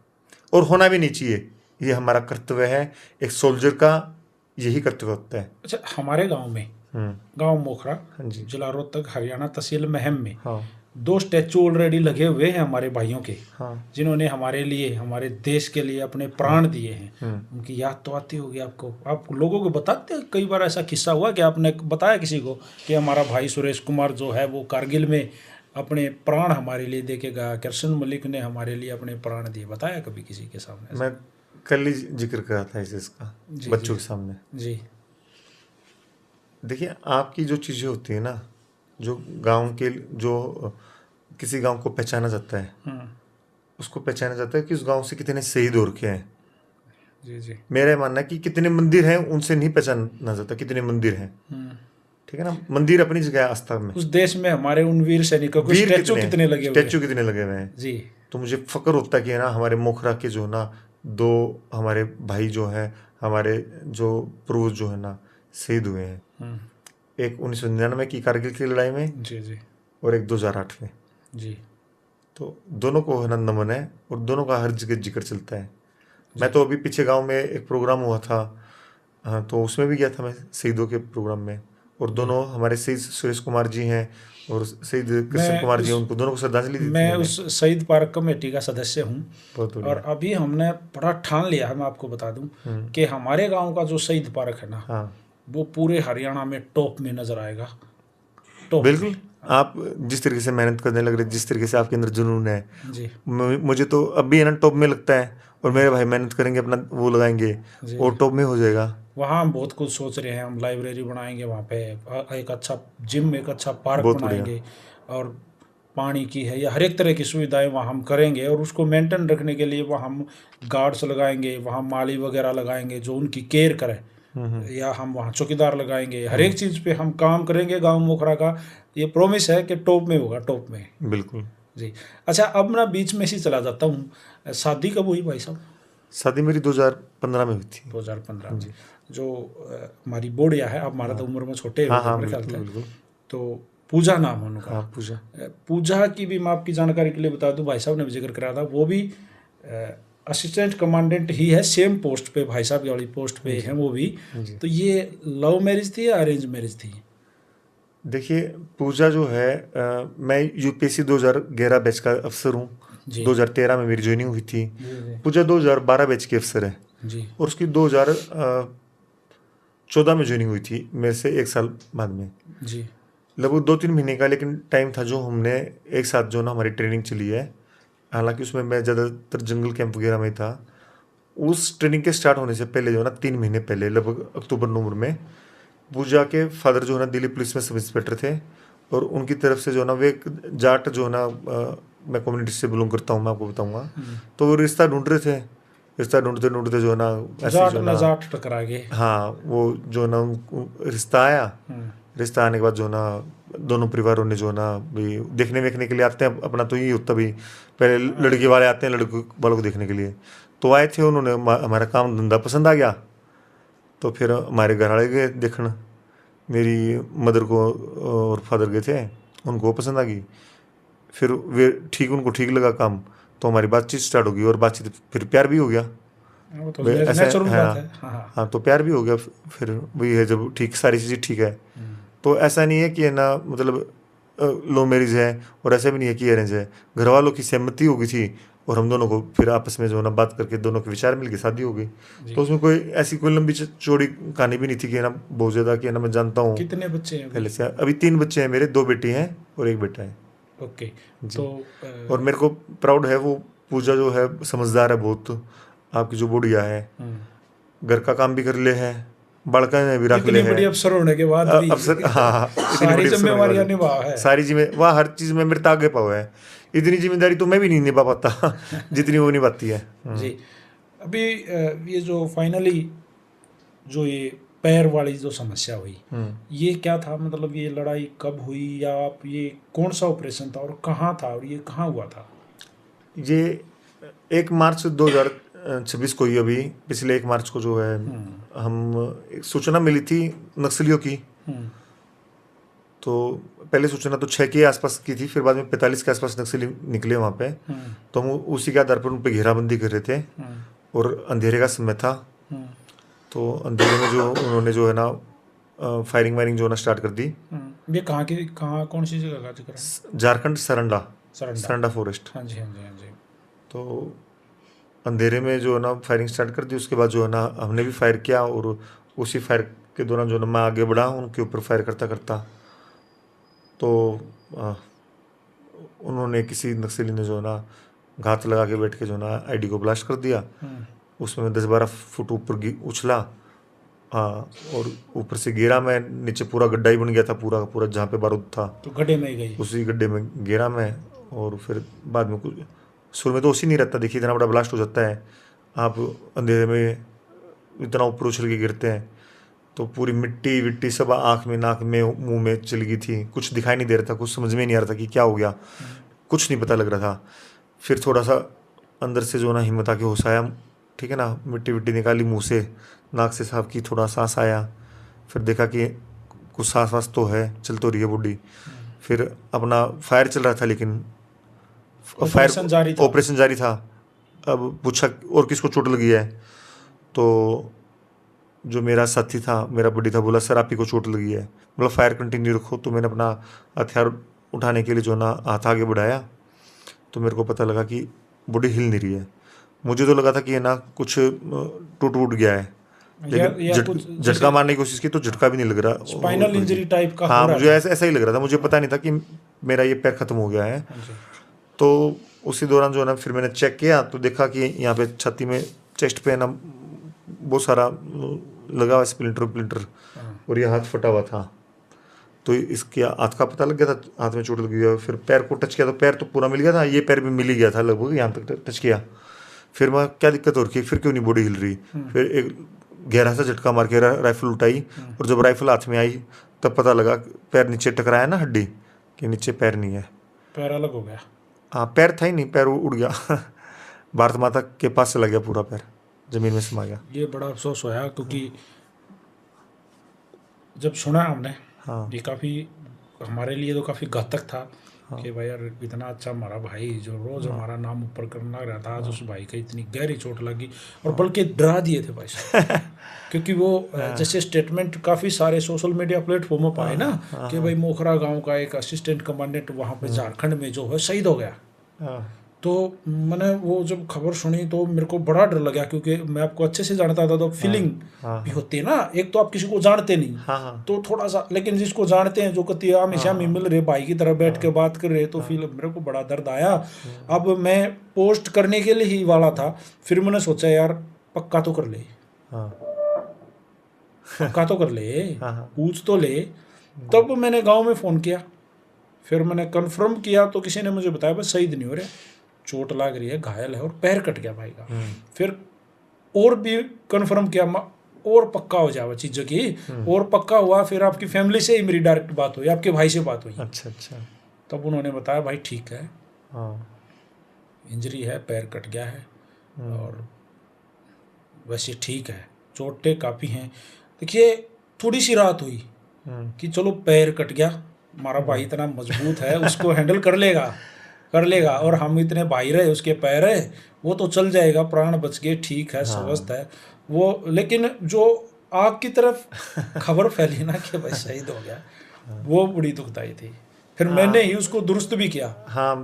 Speaker 2: और होना भी नहीं चाहिए। ये हमारा कर्तव्य है, एक सोल्जर का यही कर्तव्य होता है।
Speaker 1: अच्छा, हमारे गांव में, गांव मोखरा,
Speaker 2: हाँ जी।
Speaker 1: जिला रोहतक, हरियाणा, तहसील महम में
Speaker 2: हाँ
Speaker 1: 2 स्टैचू ऑलरेडी लगे हुए हैं हमारे भाइयों के,
Speaker 2: हाँ
Speaker 1: जिन्होंने हमारे लिए, हमारे देश के लिए अपने प्राण दिए हैं।
Speaker 2: हम्म।
Speaker 1: उनकी याद तो आती होगी आपको, आप लोगों को बताते हो? कई बार ऐसा किस्सा हुआ कि आपने बताया किसी को कि हमारा भाई सुरेश कुमार जो है वो कारगिल में अपने प्राण हमारे लिए दे के गया, कृष्ण मलिक ने हमारे लिए अपने प्राण दिए, बताया कभी किसी के सामने?
Speaker 2: मैं कल ही जिक्र करा था इसका
Speaker 1: जी,
Speaker 2: बच्चों
Speaker 1: जी।
Speaker 2: के सामने।
Speaker 1: जी।
Speaker 2: देखिए, आपकी जो चीज़ें होती है ना, जो गांव के, जो किसी गांव को पहचाना जाता है, उसको पहचाना जाता है कि उस गांव से कितने शहीद हो रखे हैं।
Speaker 1: जी, जी।
Speaker 2: मेरा ये मानना है कि कितने मंदिर हैं उनसे नहीं पहचाना जाता कितने मंदिर हैं। ठीक है ना, मंदिर अपनी जगह है आस्था में।
Speaker 1: उस देश में हमारे उन वीर सैनिकों को
Speaker 2: वीर
Speaker 1: स्टैचू कितने लगे हुए हैं।
Speaker 2: स्टैचू कितने लगे हुए हैं।
Speaker 1: जी।
Speaker 2: तो मुझे फक्र होता है कि है ना, हमारे मोखरा के जो ना 2 हमारे भाई जो हैं, हमारे जो पूर्वज जो है ना शहीद हुए हैं, एक 1999 की कारगिल की लड़ाई में,
Speaker 1: जी, जी।
Speaker 2: और एक 2008 में।
Speaker 1: जी।
Speaker 2: तो दोनों को है ना नमन है, और दोनों का हर जगह जिक्र चलता है। मैं तो अभी पीछे गांव में एक प्रोग्राम हुआ था, हाँ, तो उसमें भी गया था मैं, शहीदों के प्रोग्राम में। और दोनों हमारे शहीद सुरेश कुमार जी हैं और शहीद कृष्ण कुमार जी हैं, उनको दोनों को श्रद्धांजलि दी थी
Speaker 1: मैं
Speaker 2: मैंने।
Speaker 1: उस शहीद पार्क कमेटी का सदस्य हूँ,
Speaker 2: बहुत
Speaker 1: और
Speaker 2: बढ़िया।
Speaker 1: अभी हमने बड़ा ठान लिया है, मैं आपको बता दूं कि हमारे गांव का जो शहीद पार्क है ना,
Speaker 2: हाँ
Speaker 1: वो पूरे हरियाणा में टॉप में नजर आएगा, टॉप
Speaker 2: बिल्कुल।
Speaker 1: में।
Speaker 2: आप जिस तरीके से मेहनत करने लग रहे, जिस तरीके से आपके अंदर जुनून है,
Speaker 1: जी,
Speaker 2: मुझे तो अब भी है ना टॉप में लगता है। और मेरे भाई मेहनत करेंगे, अपना वो लगाएंगे,
Speaker 1: जी।
Speaker 2: और टॉप में हो जाएगा।
Speaker 1: वहाँ हम बहुत कुछ सोच रहे हैं, हम लाइब्रेरी बनाएंगे वहाँ पे, एक अच्छा जिम, एक अच्छा पार्क
Speaker 2: बहुत बढ़िया।
Speaker 1: बनाएंगे, और पानी की है या हर एक तरह की सुविधाएं वहाँ हम करेंगे, और उसको मेंटेन रखने के लिए वहाँ हम गार्ड्स लगाएंगे, वहाँ माली वगैरह लगाएंगे जो उनकी केयर करें, या हम वहाँ चौकीदार लगाएंगे, हर एक चीज़ पे हम काम करेंगे। गांव मोखरा का ये प्रॉमिस है कि टॉप में होगा, टॉप में।
Speaker 2: बिल्कुल।
Speaker 1: जी। अच्छा, अब ना बीच में से चला जाता हूँ, शादी कब हुई भाई साहब?
Speaker 2: शादी मेरी 2015 में हुई थी।
Speaker 1: 2015 में। जो हमारी बोड़िया है, अब हमारा तो उम्र में छोटे
Speaker 2: हाँ
Speaker 1: हो गए
Speaker 2: हाँ
Speaker 1: मेरे ख्याल
Speaker 2: बिल्कुल
Speaker 1: से,
Speaker 2: बिल्कुल।
Speaker 1: तो पूजा नाम है उनका।
Speaker 2: हाँ पूजा।
Speaker 1: पूजा की भी मैं आपकी जानकारी के लिए बता दूं, भाई साहब ने भी जिक्र कराया था, वो भी असिस्टेंट कमांडेंट ही है, सेम पोस्ट पे, भाई साहब वाली पोस्ट पे हैं वो भी।
Speaker 2: जी।
Speaker 1: तो ये लव मैरिज थी या अरेंज मैरिज थी?
Speaker 2: देखिए, पूजा जो है, मैं यूपीएससी 2011 बैच का अफसर हूँ।
Speaker 1: जी।
Speaker 2: 2013 में मेरी ज्वाइनिंग हुई थी।
Speaker 1: जी,
Speaker 2: पूजा 2012 बैच की अफसर है,
Speaker 1: जी।
Speaker 2: और उसकी 2014 में ज्वाइनिंग हुई थी, मेरे से 1 साल बाद में।
Speaker 1: जी।
Speaker 2: लगभग 2-3 महीने का लेकिन टाइम था जो हमने एक साथ जो ना हमारी ट्रेनिंग चली है। हालांकि उसमें मैं ज़्यादातर जंगल कैंप वगैरह में था। उस ट्रेनिंग के स्टार्ट होने से पहले जो ना 3 महीने पहले, लगभग अक्टूबर-नवंबर में, पूजा के फादर जो है ना दिल्ली पुलिस में सब इंस्पेक्टर थे, और उनकी तरफ से जो है ना वे एक जाट जो है ना, मैं कम्युनिटी से बिलोंग करता हूँ, मैं आपको बताऊँगा। तो वो रिश्ता ढूंढ रहे थे, रिश्ता ढूंढते ढूंढते जो है ना ऐसे
Speaker 1: जाट
Speaker 2: जो
Speaker 1: न
Speaker 2: ना,
Speaker 1: जाट टकरा गए।
Speaker 2: हाँ वो जो ना रिश्ता आया। रिश्ता आने के बाद जो ना दोनों परिवारों ने जो ना भी देखने वेखने के लिए आते हैं, अपना तो यही होता भी, पहले लड़की वाले आते हैं लड़के वालों को देखने के लिए। तो आए थे, उन्होंने हमारा काम धंधा पसंद आ गया, तो फिर हमारे घर वाले गए देखने, मेरी मदर को और फादर गए थे, उनको पसंद आ गई। फिर वे उनको ठीक लगा काम, तो हमारी बातचीत स्टार्ट हो गई, और बातचीत फिर प्यार भी हो गया।
Speaker 1: वो तो
Speaker 2: वे ऐसा
Speaker 1: नेचुरल
Speaker 2: है
Speaker 1: बात
Speaker 2: ना,
Speaker 1: है। हाँ, हाँ।
Speaker 2: हाँ तो प्यार भी हो गया। फिर वही है, जब ठीक सारी चीज़ें ठीक है, तो ऐसा नहीं है कि है ना, मतलब लो मैरिज है, और ऐसा भी नहीं है कि अरेंज है। घर वालों की सहमति हो गई थी, और हम दोनों को फिर आपस में जो है ना बात करके दोनों के विचार मिल के शादी हो गई।
Speaker 1: जी।
Speaker 2: तो उसमें कोई ऐसी कोई लंबी चौड़ी कहानी भी नहीं थी कि है ना बहुत ज़्यादा कि है ना मैं जानता हूँ
Speaker 1: कितने बच्चे हैं अभी?
Speaker 2: पहले से। अभी 3 बच्चे हैं मेरे, 2 बेटी हैं और 1 बेटा है
Speaker 1: ओके।
Speaker 2: जी।
Speaker 1: तो
Speaker 2: और मेरे को प्राउड है, वो पूजा जो है समझदार है बहुत, आपकी जो बुढ़िया है, घर का काम भी कर ले है, बड़का ने भी रख ले
Speaker 1: इतनी
Speaker 2: है।
Speaker 1: बड़ी अफसर होने के बाद भी
Speaker 2: अफसर, हाँ इतनी
Speaker 1: सारी
Speaker 2: बड़ी अफसर होने के बाद
Speaker 1: जिम्मेवारियां
Speaker 2: भी
Speaker 1: निभा है।
Speaker 2: सारी वह हर चीज़ में मेरे तो आगे पाओ है। इतनी जिम्मेदारी तो मैं भी नहीं निभा पाता जितनी वो निभाती है।
Speaker 1: जी। अभी ये जो फाइनली जो ये पैर वाली जो समस्या हुई, ये क्या था? मतलब ये लड़ाई कब हुई, या आप ये कौन सा ऑपरेशन था और कहाँ था और ये कहाँ हुआ था?
Speaker 2: ये 1 मार्च 2026 को ही, अभी पिछले 1 मार्च को जो है, हम एक सूचना मिली थी नक्सलियों की।
Speaker 1: हम्म,
Speaker 2: तो पहले सूचना तो 6 के आसपास की थी, फिर बाद में 45 के आसपास नक्सली निकले वहाँ पे। तो हम उसी के आधार पर उन पर घेराबंदी कर रहे थे, और अंधेरे का समय था। तो अंधेरे में जो उन्होंने जो है ना फायरिंग वायरिंग जो है ना स्टार्ट कर दी।
Speaker 1: ये कहाँ कौन सी जगह का जिक्र है?
Speaker 2: झारखंड सरंडा
Speaker 1: सरंडा।
Speaker 2: सरंडा फॉरेस्ट।
Speaker 1: हाँ जी, हाँ जी, हाँ जी।
Speaker 2: तो अंधेरे में जो है ना फायरिंग स्टार्ट कर दी। उसके बाद जो है ना हमने भी फायर किया, और उसी फायर के दौरान जो है ना मैं आगे बढ़ा उनके ऊपर फायर करता करता। तो उन्होंने, किसी नक्सली ने जो है ना घात लगा के बैठ के जो है ना आईडी को ब्लास्ट कर दिया। उसमें 10-12 फुट ऊपर उछला, और ऊपर से गिरा मैं, नीचे पूरा गड्ढा ही बन गया था पूरा का पूरा, जहाँ पे बारूद था
Speaker 1: तो गड्ढे में ही गई?
Speaker 2: उसी गड्ढे में गिरा मैं। और फिर बाद में कुछ, शुरू में तो उसी नहीं रहता, देखिए इतना बड़ा ब्लास्ट हो जाता है, आप अंधेरे में इतना ऊपर उछल के गिरते हैं, तो पूरी मिट्टी विट्टी सब आँख में, नाक में, मुंह में चली गई थी। कुछ दिखाई नहीं दे रहा था, कुछ समझ में नहीं आ रहा था कि क्या हो गया, कुछ नहीं पता लग रहा था। फिर थोड़ा सा अंदर से जो ना हिम्मत आके होश आया, ठीक है ना, मिट्टी विट्टी निकाली मुंह से, नाक से साफ की, थोड़ा सांस आया। फिर देखा कि कुछ सांस वास तो है, चल तो रही है बॉडी। फिर अपना फायर चल रहा था, लेकिन
Speaker 1: ऑपरेशन जारी था।
Speaker 2: ऑपरेशन जारी था। अब पूछा और किसको चोट लगी है, तो जो मेरा साथी था, मेरा बड़ी था, बोला सर आप ही को चोट लगी है, मतलब फायर कंटिन्यू रखो। तो मैंने अपना हथियार उठाने के लिए जो ना हाथ आगे बढ़ाया, तो मेरे को पता लगा कि बॉडी हिल नहीं रही है। मुझे तो लगा था कि ये ना कुछ टूट वूट गया है, लेकिन झटका मारने की कोशिश की तो झटका भी नहीं लग रहा,
Speaker 1: स्पाइनल इंजरी टाइप का।
Speaker 2: हाँ, मुझे ऐसा ही लग रहा था, मुझे पता नहीं था कि मेरा ये पैर खत्म हो गया है। तो उसी दौरान जो है ना फिर मैंने चेक किया, तो देखा कि यहाँ पे छाती में, चेस्ट पे ना बहुत सारा लगा हुआ स्प्लिंटर, और ये हाथ फटा हुआ था। तो इसके हाथ का पता लग गया था, हाथ में चोट लगी हुई। फिर पैर को टच किया तो पैर तो पूरा मिल गया था, ये पैर भी मिल ही गया था लगभग, यहाँ तक टच किया। फिर मैं क्या दिक्कत हो रही है, फिर क्यों नहीं बॉडी हिल रही। फिर एक गहरा सा झटका मार के राइफल उठाई, और जब राइफल हाथ में आई तब पता लगा पैर नीचे टकराया ना हड्डी कि नीचे पैर नहीं है,
Speaker 1: पैर अलग हो गया।
Speaker 2: हाँ, पैर था ही नहीं, पैर उड़ गया भारत माता के पास चला गया पूरा पैर, जमीन में समा गया।
Speaker 1: ये बड़ा अफसोस होया, क्योंकि जब सुना हमने,
Speaker 2: हाँ,
Speaker 1: ये काफ़ी हमारे लिए तो काफ़ी घातक था। कि भाई यार, इतना अच्छा हमारा भाई जो रोज़ हमारा नाम ऊपर करना रहता, आज उस भाई का इतनी गहरी चोट लगी, और बल्कि डरा दिए थे भाई साहब क्योंकि वो जैसे स्टेटमेंट काफ़ी सारे सोशल मीडिया प्लेटफॉर्मों पर आए ना, कि भाई मोखरा गांव का एक असिस्टेंट कमांडेंट वहाँ पे झारखंड में जो है शहीद हो गया। तो मैंने वो जब खबर सुनी तो मेरे को बड़ा डर लगा, क्योंकि मैं आपको अच्छे से जानता था, तो फीलिंग भी होती है ना। एक तो आप किसी को जानते नहीं, तो थोड़ा सा, लेकिन जिसको जानते हैं, जो कति हमेशा में मिल रहे, भाई की तरह बैठ के बात कर रहे, तो फील मेरे को बड़ा दर्द आया। अब मैं पोस्ट करने के लिए ही वाला था, फिर मैंने सोचा यार पक्का तो कर ले, पक्का तो कर ले, पूछ तो ले। तब मैंने गाँव में फ़ोन किया, फिर मैंने कंफर्म किया, तो किसी ने मुझे बताया बस शहीद नहीं हो रहे, चोट लग रही है, घायल है, और पैर कट गया भाई का। फिर और भी कंफर्म किया, और पक्का हो जाए चीज़ों की, और पक्का हुआ। फिर आपकी फैमिली से ही मेरी डायरेक्ट बात हुई, आपके भाई से बात हुई।
Speaker 2: अच्छा।
Speaker 1: तब उन्होंने बताया भाई ठीक है, इंजरी है, पैर कट गया है, और वैसे ठीक है, चोटें काफ़ी हैं। देखिए थोड़ी सी राहत हुई कि चलो पैर कट गया, हमारा भाई इतना मजबूत है, उसको हैंडल कर लेगा, और हम इतने भाई रहे, उसके पैर है, वो तो चल जाएगा, प्राण बच गए, ठीक है, स्वस्थ है वो। लेकिन जो आग की तरफ खबर फैली ना कि भाई शहीद हो गया, वो बड़ी दुखदाई थी। फिर मैंने ही उसको दुरुस्त भी किया।
Speaker 2: हाँ,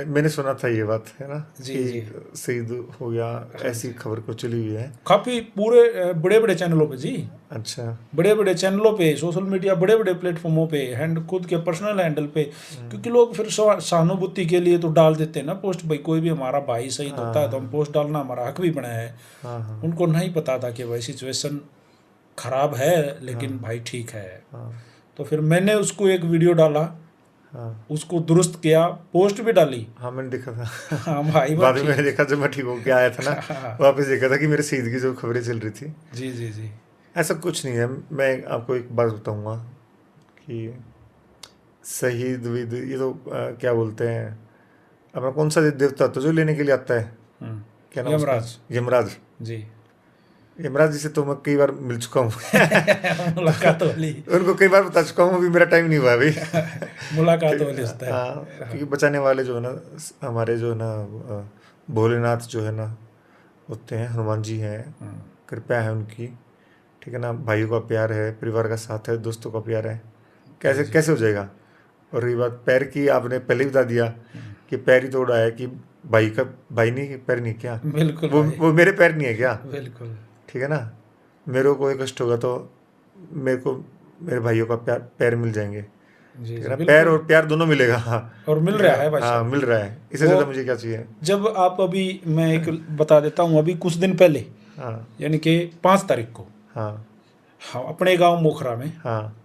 Speaker 2: मैंने सुना था ये बात, है ना,
Speaker 1: जी,
Speaker 2: कि
Speaker 1: जी।
Speaker 2: शहीद हो गया, ऐसी खबर को चली हुई है
Speaker 1: काफ़ी पूरे बड़े बड़े चैनलों पे जी,
Speaker 2: अच्छा,
Speaker 1: बड़े बड़े चैनलों पे, सोशल मीडिया, बड़े बड़े प्लेटफॉर्मों पे, खुद के पर्सनल हैंडल पे, क्योंकि लोग फिर सहानुभूति के लिए तो डाल देते हैं ना पोस्ट, भाई कोई भी हमारा भाई शहीद होता है तो हम पोस्ट डालना हमारा हक भी बना है। उनको नहीं पता था कि भाई सिचुएशन खराब है, लेकिन भाई ठीक है। तो फिर मैंने उसको एक वीडियो डाला, उसको दुरुस्त किया, पोस्ट भी डाली।
Speaker 2: हाँ, मैंने देखा था
Speaker 1: हाँ भाई,
Speaker 2: बाद में मैंने देखा, जब मैं ठीक होके आया था ना, वापस देखा था कि मेरे शहीद की जो खबरें चल रही थी।
Speaker 1: जी जी जी।
Speaker 2: ऐसा कुछ नहीं है। मैं आपको एक बात बताऊंगा कि शहीद विद ये तो क्या बोलते हैं, अपना कौन सा देवता था जो लेने के लिए आता है, क्या नाम उसका?
Speaker 1: यमराज।
Speaker 2: यमराज।
Speaker 1: जी।
Speaker 2: यमराज जी से तो मैं कई बार मिल चुका हूँ।
Speaker 1: मुलाकात वाली।
Speaker 2: उनको कई बार बता चुका हूँ, अभी मेरा टाइम नहीं हुआ अभी।
Speaker 1: मुलाकात वाली होता है।
Speaker 2: हाँ, क्योंकि बचाने वाले जो है ना, हमारे जो है ना भोलेनाथ जो है ना होते हैं, हनुमान जी हैं, कृपया है उनकी, ठीक है ना, भाइयों का प्यार है, परिवार का साथ है, दोस्तों का प्यार है, कैसे
Speaker 1: जी।
Speaker 2: कैसे हो जाएगा। और रही बात पैर की, आपने पहले ही बता दिया कि पैर ही तोड़ा है, कि भाई का भाई नहीं, पैर नहीं क्या,
Speaker 1: बिल्कुल भाई।
Speaker 2: वो मेरे पैर नहीं है क्या?
Speaker 1: बिल्कुल।
Speaker 2: ठीक है ना, मेरे को कोई कष्ट होगा तो मेरे को मेरे भाइयों का प्यार पैर मिल जाएंगे,
Speaker 1: जी
Speaker 2: ठीक है
Speaker 1: जी
Speaker 2: ना, पैर
Speaker 1: बिल्कुल।
Speaker 2: और प्यार दोनों मिलेगा। हाँ,
Speaker 1: और मिल
Speaker 2: ठीक है
Speaker 1: रहा
Speaker 2: ना,
Speaker 1: है भाई
Speaker 2: हाँ
Speaker 1: साहब।
Speaker 2: मिल रहा है, इससे
Speaker 1: वो
Speaker 2: ज़्यादा मुझे क्या चाहिए।
Speaker 1: जब आप अभी, मैं एक बता देता हूँ, अभी कुछ दिन पहले,
Speaker 2: हाँ
Speaker 1: यानी कि 5 तारीख को,
Speaker 2: हाँ
Speaker 1: हम अपने गांव मोखरा में
Speaker 2: हाँ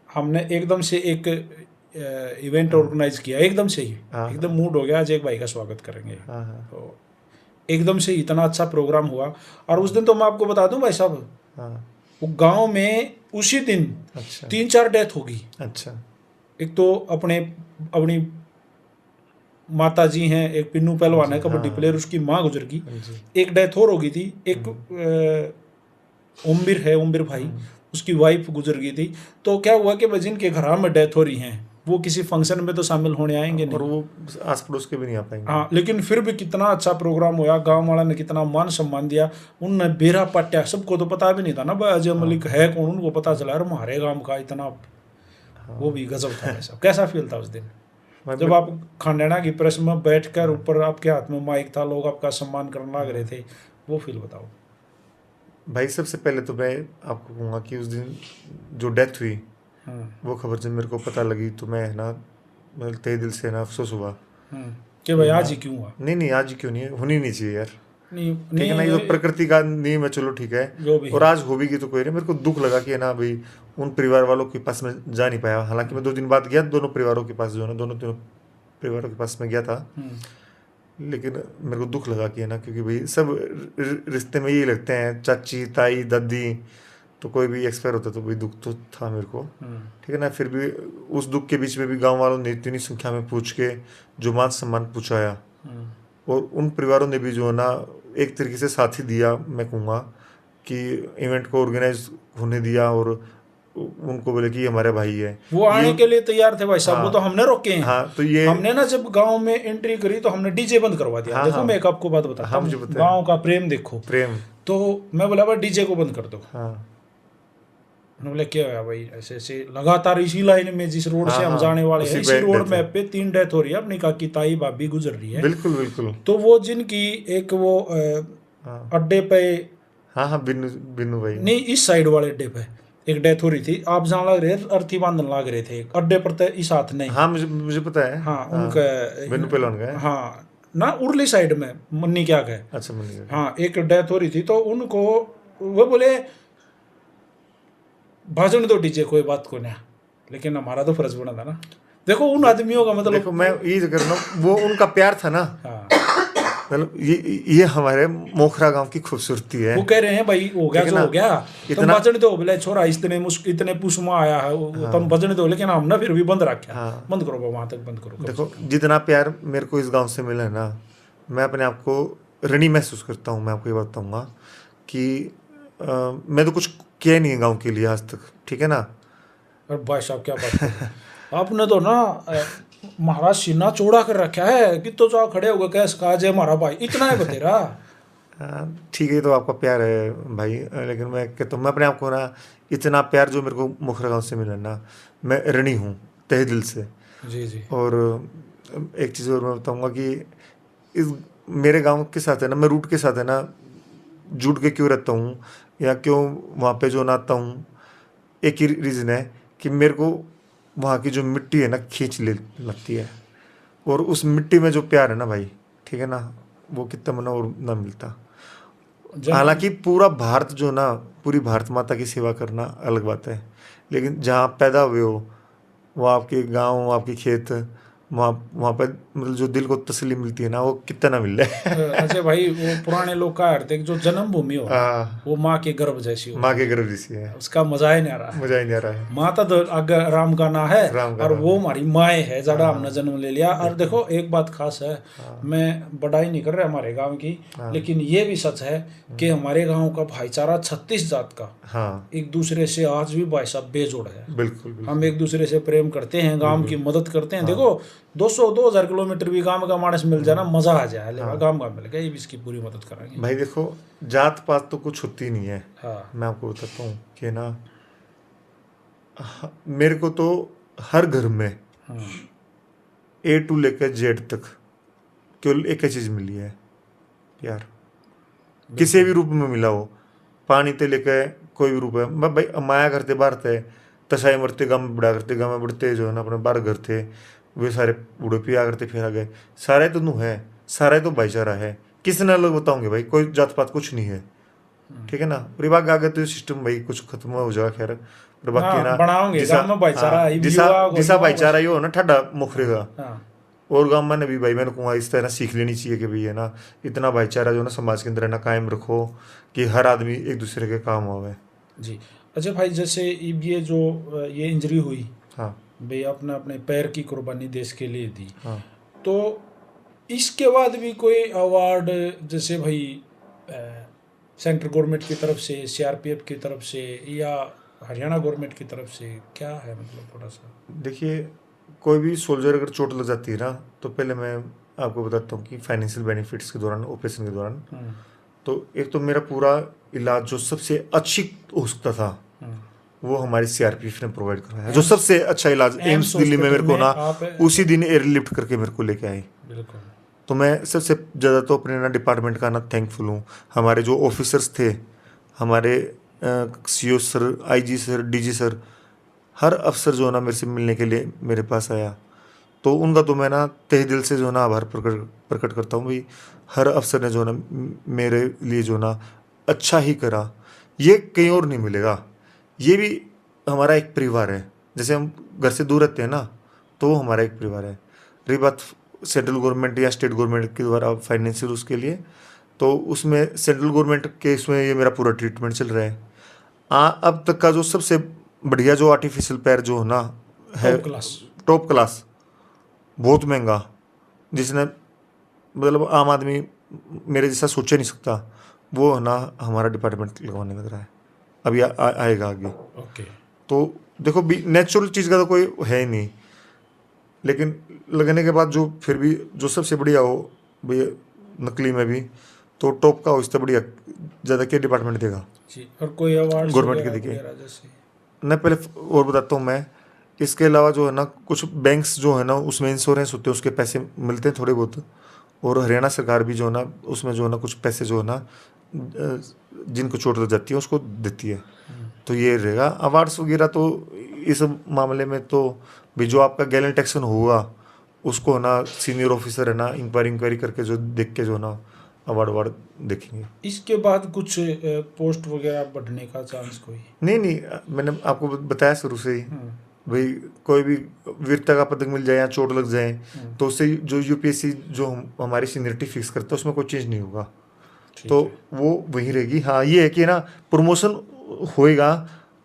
Speaker 1: हमने एकदम से एक इवेंट
Speaker 2: हाँ
Speaker 1: ऑर्गेनाइज किया, एकदम से ही।
Speaker 2: हाँ
Speaker 1: एकदम मूड हो गया, आज एक भाई का स्वागत करेंगे।
Speaker 2: हाँ हाँ
Speaker 1: तो एकदम से इतना अच्छा प्रोग्राम हुआ। और उस दिन तो मैं आपको बता दूं भाई साहब,
Speaker 2: हाँ।
Speaker 1: वो गांव में उसी दिन
Speaker 2: अच्छा
Speaker 1: 3-4 डेथ होगी।
Speaker 2: अच्छा।
Speaker 1: एक तो अपने अपनी माता जी हैं, एक पिन्नू पहलवान
Speaker 2: जी
Speaker 1: है कबड्डी
Speaker 2: हाँ।
Speaker 1: प्लेयर, उसकी माँ गुजर गई।
Speaker 2: हाँ जी।
Speaker 1: एक डेथ और हो गई थी, एक उम्बिर है, उम्बिर भाई, उसकी वाइफ गुजर गई थी। तो क्या हुआ कि भाई जिनके घर में डेथ हो रही हैं, वो किसी फंक्शन में तो शामिल होने आएंगे
Speaker 2: और
Speaker 1: नहीं।
Speaker 2: वो आस पड़ोस के भी नहीं आ पाएंगे।
Speaker 1: हाँ, लेकिन फिर भी कितना अच्छा प्रोग्राम हुआ, गांव वाला ने कितना मान सम्मान दिया। उनने बेरा पाट्या, सबको तो पता भी नहीं था ना भाई अजय
Speaker 2: हाँ
Speaker 1: मलिक है कौन, उनको पता चला यार हमारे गांव का इतना।
Speaker 2: हाँ।
Speaker 1: वो भी गजब था भाई साहब। कैसा फील था उस दिन
Speaker 2: भाई
Speaker 1: जब आप खंडेना की प्रेस में बैठकर, ऊपर आपके हाथ में माइक था, लोग आपका सम्मान करने लग रहे थे, वो फील बताओ।
Speaker 2: भाई सबसे पहले तो मैं आपको कहूँगा कि उस दिन जो डेथ हुई,
Speaker 1: हम्म
Speaker 2: वो खबर जब मेरे को पता लगी तो मैं है ना, मतलब तहे दिल से ना अफसोस हुआ
Speaker 1: कि
Speaker 2: कि
Speaker 1: भाई
Speaker 2: ना,
Speaker 1: आज ही क्यों हुआ।
Speaker 2: नहीं नहीं आज क्यों नहीं है, होनी नहीं चाहिए यार।
Speaker 1: नहीं
Speaker 2: ठीक है ना, ये तो
Speaker 1: नहीं,
Speaker 2: प्रकृति का नियम है, चलो ठीक है।
Speaker 1: जो भी
Speaker 2: और
Speaker 1: है।
Speaker 2: आज हो भी गई तो कोई नहीं, मेरे को दुख लगा कि है ना भाई, उन परिवार वालों के पास में जा नहीं पाया। हालांकि मैं 2 दिन बाद गया, दोनों परिवारों के पास जो है ना, दोनों तीनों परिवारों के पास में गया था। लेकिन मेरे को दुख लगा कि है ना, क्योंकि भाई सब रिश्ते में यही लगते हैं, चाची ताई दादी, तो कोई भी एक्सपायर होता तो भाई दुख तो था मेरे को। ठीक है ना, फिर भी उस दुख के बीच में भी गांव वालों ने इतनी संख्या में पूछ के जो मान सम्मान पूछाया, और उन परिवारों ने भी जो है ना एक तरीके से साथ ही दिया, मैं कहूँगा कि इवेंट को ऑर्गेनाइज होने दिया, और उनको बोले कि ये हमारे भाई है।
Speaker 1: वो आने
Speaker 2: ये
Speaker 1: के लिए तैयार थे भाई साहब, वो तो
Speaker 2: हाँ
Speaker 1: हमने रोके हैं।
Speaker 2: हाँ, तो ये
Speaker 1: हमने ना जब गांव में एंट्री करी तो हमने डीजे बंद करवा दिया।
Speaker 2: हाँ
Speaker 1: देखो
Speaker 2: हाँ
Speaker 1: मैं एक आपको बात बताता
Speaker 2: हाँ,
Speaker 1: हूँ,
Speaker 2: मुझे पता है।
Speaker 1: गांव का प्रेम देखो।
Speaker 2: प्रेम।
Speaker 1: तो मैं बोला भाई डीजे को बंद कर दो।
Speaker 2: हाँ
Speaker 1: उन्होंने बोला क्या होया भाई, ऐसे ऐसे लगातार इसी लाइन में, जिस रोड
Speaker 2: हाँ
Speaker 1: से हम
Speaker 2: हाँ,
Speaker 1: जाने वाले
Speaker 2: उसी
Speaker 1: हैं, इसी
Speaker 2: पे
Speaker 1: रोड
Speaker 2: डेथ है।
Speaker 1: में पे 3 डेथ हो रही है, अपनी काकी ताई भाभी गुजर रही है।
Speaker 2: बिल्कुल बिल्कुल।
Speaker 1: तो वो जिनकी एक वो
Speaker 2: हाँ
Speaker 1: अड्डे पे,
Speaker 2: हाँ हाँ, बिन्नू बिन्नू भाई।
Speaker 1: नहीं इस साइड वाले अड्डे पे एक डेथ हो रही थी। आप जहाँ लग रहे अर्थी बांधन लग रहे थे एक अड्डे पर, इस हाथ नहीं।
Speaker 2: हाँ, मुझे मुझे पता है।
Speaker 1: हाँ
Speaker 2: हाँ,
Speaker 1: उनका,
Speaker 2: बिन्नू पहलवान का है।
Speaker 1: हाँ ना, उर्ली साइड में मुन्नी क्या कहे।
Speaker 2: अच्छा, मुन्नी का।
Speaker 1: हाँ एक डेथ हो रही थी, तो उनको वो बोले भाजन दो डीजे, कोई बात को नहीं, लेकिन हमारा तो फर्ज बना था ना। देखो उन आदमियों का
Speaker 2: देखो मैं
Speaker 1: मतलब।
Speaker 2: ये जो कर रहा हूँ, वो उनका प्यार था ना,
Speaker 1: हाँ,
Speaker 2: मतलब ये हमारे मोखरा गांव की खूबसूरती है।
Speaker 1: वो कह रहे हैं भाई हो गया
Speaker 2: ठीक है
Speaker 1: जो
Speaker 2: ना,
Speaker 1: हो गया, तुम
Speaker 2: इतना
Speaker 1: बजने दो बोले छोरा, इतने पुष में आया है तुम बजने दो, लेकिन हमने फिर भी बंद रखा।
Speaker 2: हाँ।
Speaker 1: बंद करो वहां तक बंद करो कम से
Speaker 2: देखो
Speaker 1: कम।
Speaker 2: जितना प्यार मेरे को इस गांव से मिला है ना, मैं अपने आप को ऋणी महसूस करता हूँ। मैं आपको ये बताऊंगा कि मैं तो कुछ किया ही नहीं है गांव के लिए आज तक, ठीक है ना।
Speaker 1: और भाई साहब क्या बात कर आपने तो ना महाराज सीना चौड़ा कर रखा है कि तो जो खड़े हो गए कैसे कहा जय हमारा भाई, इतना है बतेरा।
Speaker 2: ठीक है, ये तो आपका प्यार है भाई, लेकिन मैं कहता हूँ, मैं अपने आप को ना, इतना प्यार जो मेरे को मोखरा गांव से मिला ना, मैं ऋणी हूँ तहे दिल से।
Speaker 1: जी जी।
Speaker 2: और एक चीज़ और मैं बताऊंगा कि इस मेरे गांव के साथ है ना, मैं रूट के साथ है ना जुड़ के क्यों रहता हूँ, या क्यों वहाँ पे जो ना आता हूँ, एक ही रीज़न है कि मेरे को वहाँ की जो मिट्टी है ना खींच ले लगती है, और उस मिट्टी में जो प्यार है ना भाई, ठीक है ना, वो कितना मना और ना मिलता।
Speaker 1: जब
Speaker 2: हालांकि पूरा भारत जो ना, पूरी भारत माता की सेवा करना अलग बात है, लेकिन जहाँ पैदा हुए हो, वो आपके गांव, आपके खेत, वहाँ पर मतलब जो दिल को तसल्ली मिलती है ना, वो कितना ना मिल रहा है।
Speaker 1: अच्छा भाई, वो पुराने लोग कहा करते हैं कि जो जन्मभूमि हो ना,
Speaker 2: हाँ,
Speaker 1: वो माँ के गर्भ जैसी
Speaker 2: माँ
Speaker 1: होती
Speaker 2: के
Speaker 1: है।
Speaker 2: गर्भ जैसी है।
Speaker 1: उसका मजा ही नहीं आ रहा है।
Speaker 2: मजा ही नहीं आ रहा है।
Speaker 1: माता तो अगर राम का ना है,
Speaker 2: राम का
Speaker 1: और
Speaker 2: नाम
Speaker 1: वो
Speaker 2: है।
Speaker 1: हमारी माए है, जड़ा
Speaker 2: हाँ,
Speaker 1: हमने जन्म ले लिया। और
Speaker 2: बिल्कुल।
Speaker 1: देखो एक बात खास है,
Speaker 2: हाँ,
Speaker 1: मैं बड़ाई नहीं कर रहा हमारे गांव की,
Speaker 2: हाँ,
Speaker 1: लेकिन ये भी सच है कि हमारे गांव का भाईचारा 36 जात का
Speaker 2: हाँ,
Speaker 1: एक दूसरे से आज भी भाई साहब बेजोड़ है।
Speaker 2: बिल्कुल,
Speaker 1: हम
Speaker 2: बिल्कुल,
Speaker 1: एक दूसरे से प्रेम करते हैं, गांव की
Speaker 2: बिल्कुल।
Speaker 1: मदद करते हैं।
Speaker 2: हाँ,
Speaker 1: देखो 200-2000 किलोमीटर भी गांव का मानस मिल जाए ना, मजा आ जाए, ले
Speaker 2: हाँ।
Speaker 1: गांव का मिल गया, ये भी इसकी पूरी मदद करेंगे।
Speaker 2: भाई देखो, जात पात तो कुछ होती नहीं है।
Speaker 1: हाँ।
Speaker 2: मैं आपको बताता हूँ कि ना, मेरे को तो हर घर में
Speaker 1: हाँ।
Speaker 2: ए टू लेकर जेड तक केवल एक ही चीज मिली है, प्यार। किसी भी
Speaker 1: बिल्कुल।
Speaker 2: रूप में मिला हो, पानी ते लेकर कोई भी रूप है। मैं भाई माया करते बाहर थे, तसाई मरते गाँव में बड़ा करते, गाँव में बढ़ते जो है ना अपने बाहर घर थे, वे सारे बूढ़े पिया करते फिर आ गए। सारे तो नू है, सारे तो भाईचारा है। किसने अलग बताऊंगे भाई, कोई जात पात कुछ नहीं है। ठीक है ना, और ये बात आगे तो सिस्टम भाई कुछ खत्म हो जाएगा खैर, पर बाकी है
Speaker 1: हाँ,
Speaker 2: ना,
Speaker 1: बनाओगे
Speaker 2: जिसा,
Speaker 1: गांव में भाईचारा,
Speaker 2: हाँ,
Speaker 1: ये
Speaker 2: जिसा
Speaker 1: युवा को
Speaker 2: जिसा
Speaker 1: युवाओं
Speaker 2: भाईचारा
Speaker 1: बस।
Speaker 2: यो हो ना ठंडा मुखरे
Speaker 1: हाँ।
Speaker 2: का।
Speaker 1: हाँ
Speaker 2: और गाँव में भी भाई मैंने कहूँगा इस तरह सीख लेनी चाहिए कि भाई है ना, इतना भाईचारा जो ना समाज के अंदर है ना कायम रखो, कि हर आदमी एक दूसरे के काम आवे।
Speaker 1: जी। अच्छा भाई, जैसे ये जो ये इंजरी हुई,
Speaker 2: हाँ,
Speaker 1: भाई अपने अपने पैर की कुर्बानी देश के लिए दी,
Speaker 2: हाँ।
Speaker 1: तो इसके बाद भी कोई अवार्ड, जैसे भाई सेंट्रल गवर्नमेंट की तरफ से, सीआरपीएफ की तरफ से, या हरियाणा गवर्नमेंट की तरफ से, क्या है मतलब थोड़ा सा?
Speaker 2: देखिए, कोई भी सोल्जर अगर चोट लग जाती है ना, तो पहले मैं आपको बताता हूँ कि फाइनेंशियल बेनिफिट्स के दौरान, ऑपरेशन के दौरान,
Speaker 1: हम्म।
Speaker 2: तो एक तो मेरा पूरा इलाज जो सबसे अच्छी हो सकता था,
Speaker 1: हम्म।
Speaker 2: वो हमारी सीआरपीएफ ने प्रोवाइड करवाया। जो
Speaker 1: एम्स
Speaker 2: सबसे अच्छा इलाज
Speaker 1: एम्स
Speaker 2: एम्स दिल्ली में
Speaker 1: हॉस्पिटल
Speaker 2: मेरे को
Speaker 1: में
Speaker 2: ना
Speaker 1: आप
Speaker 2: उसी दिन एयरलिफ्ट करके मेरे को लेके आई।
Speaker 1: बिल्कुल।
Speaker 2: तो मैं सबसे ज़्यादा तो अपने ना डिपार्टमेंट का ना थैंकफुल हूँ। हमारे जो ऑफिसर्स थे, हमारे CO sir, IG sir, DG sir, हर अफसर जो है ना मेरे से मिलने के लिए मेरे पास आया। तो उनका तो मैं ना तहे दिल से जो है ना आभार प्रकट प्रकट करता हूँ भाई। हर अफसर ने जो है ना मेरे लिए जो है ना अच्छा ही करा। ये कहीं और नहीं मिलेगा। ये भी हमारा एक परिवार है। जैसे हम घर से दूर रहते हैं ना, तो वो हमारा एक परिवार है। रही बात सेंट्रल गवर्नमेंट या स्टेट गवर्नमेंट के द्वारा फाइनेंशियल उसके लिए, तो उसमें सेंट्रल गवर्नमेंट के इसमें ये मेरा पूरा ट्रीटमेंट चल रहा है। अब तक का जो सबसे बढ़िया जो आर्टिफिशियल पैर जो है ना है,
Speaker 1: टॉप क्लास।
Speaker 2: टॉप क्लास, बहुत महंगा, जिसने मतलब आम आदमी मेरे जैसा सोच ही नहीं सकता, वो है ना हमारा डिपार्टमेंट लगवाने लग रहा है। अभी आएगा आगे।
Speaker 1: ओके।
Speaker 2: तो देखो भी नेचुरल चीज़ का तो कोई है ही नहीं, लेकिन लगने के बाद जो फिर भी जो सबसे बढ़िया हो भाई, नकली में भी तो टॉप का हो, इससे बढ़िया ज़्यादा क्या डिपार्टमेंट देगा।
Speaker 1: जी, और कोई अवार्ड्स
Speaker 2: गवर्नमेंट के
Speaker 1: वगैरह
Speaker 2: देखिए,
Speaker 1: वगैरह जैसे?
Speaker 2: मैं पहले और बताता हूँ मैं। इसके अलावा जो है ना कुछ बैंक्स जो है ना उसमें इंश्योरेंस होते हैं, उसके पैसे मिलते हैं थोड़े बहुत। और हरियाणा सरकार भी जो है ना उसमें जो है ना कुछ पैसे जो है ना जिनको चोट लग जाती है उसको देती है। तो ये रहेगा अवार्ड्स वगैरह। तो इस मामले में तो भी जो आपका गैलेंट एक्शन होगा उसको है ना सीनियर ऑफिसर है ना इंक्वायरी करके जो देख के जो है ना अवार्ड अवार्ड देखेंगे।
Speaker 1: इसके बाद कुछ पोस्ट वगैरह बढ़ने का चांस कोई?
Speaker 2: नहीं नहीं, मैंने आपको बताया शुरू से ही
Speaker 1: हम्म।
Speaker 2: भाई, कोई भी वीरता का पदक मिल जाए या चोट लग जाए,
Speaker 1: हम्म।
Speaker 2: तो उससे जो यूपीएससी जो हमारी सीनियरिटी फिक्स करता है उसमें कोई चेंज नहीं होगा। तो
Speaker 1: ठीक है।
Speaker 2: वो वही रहेगी। हाँ, ये है कि ना प्रमोशन होएगा,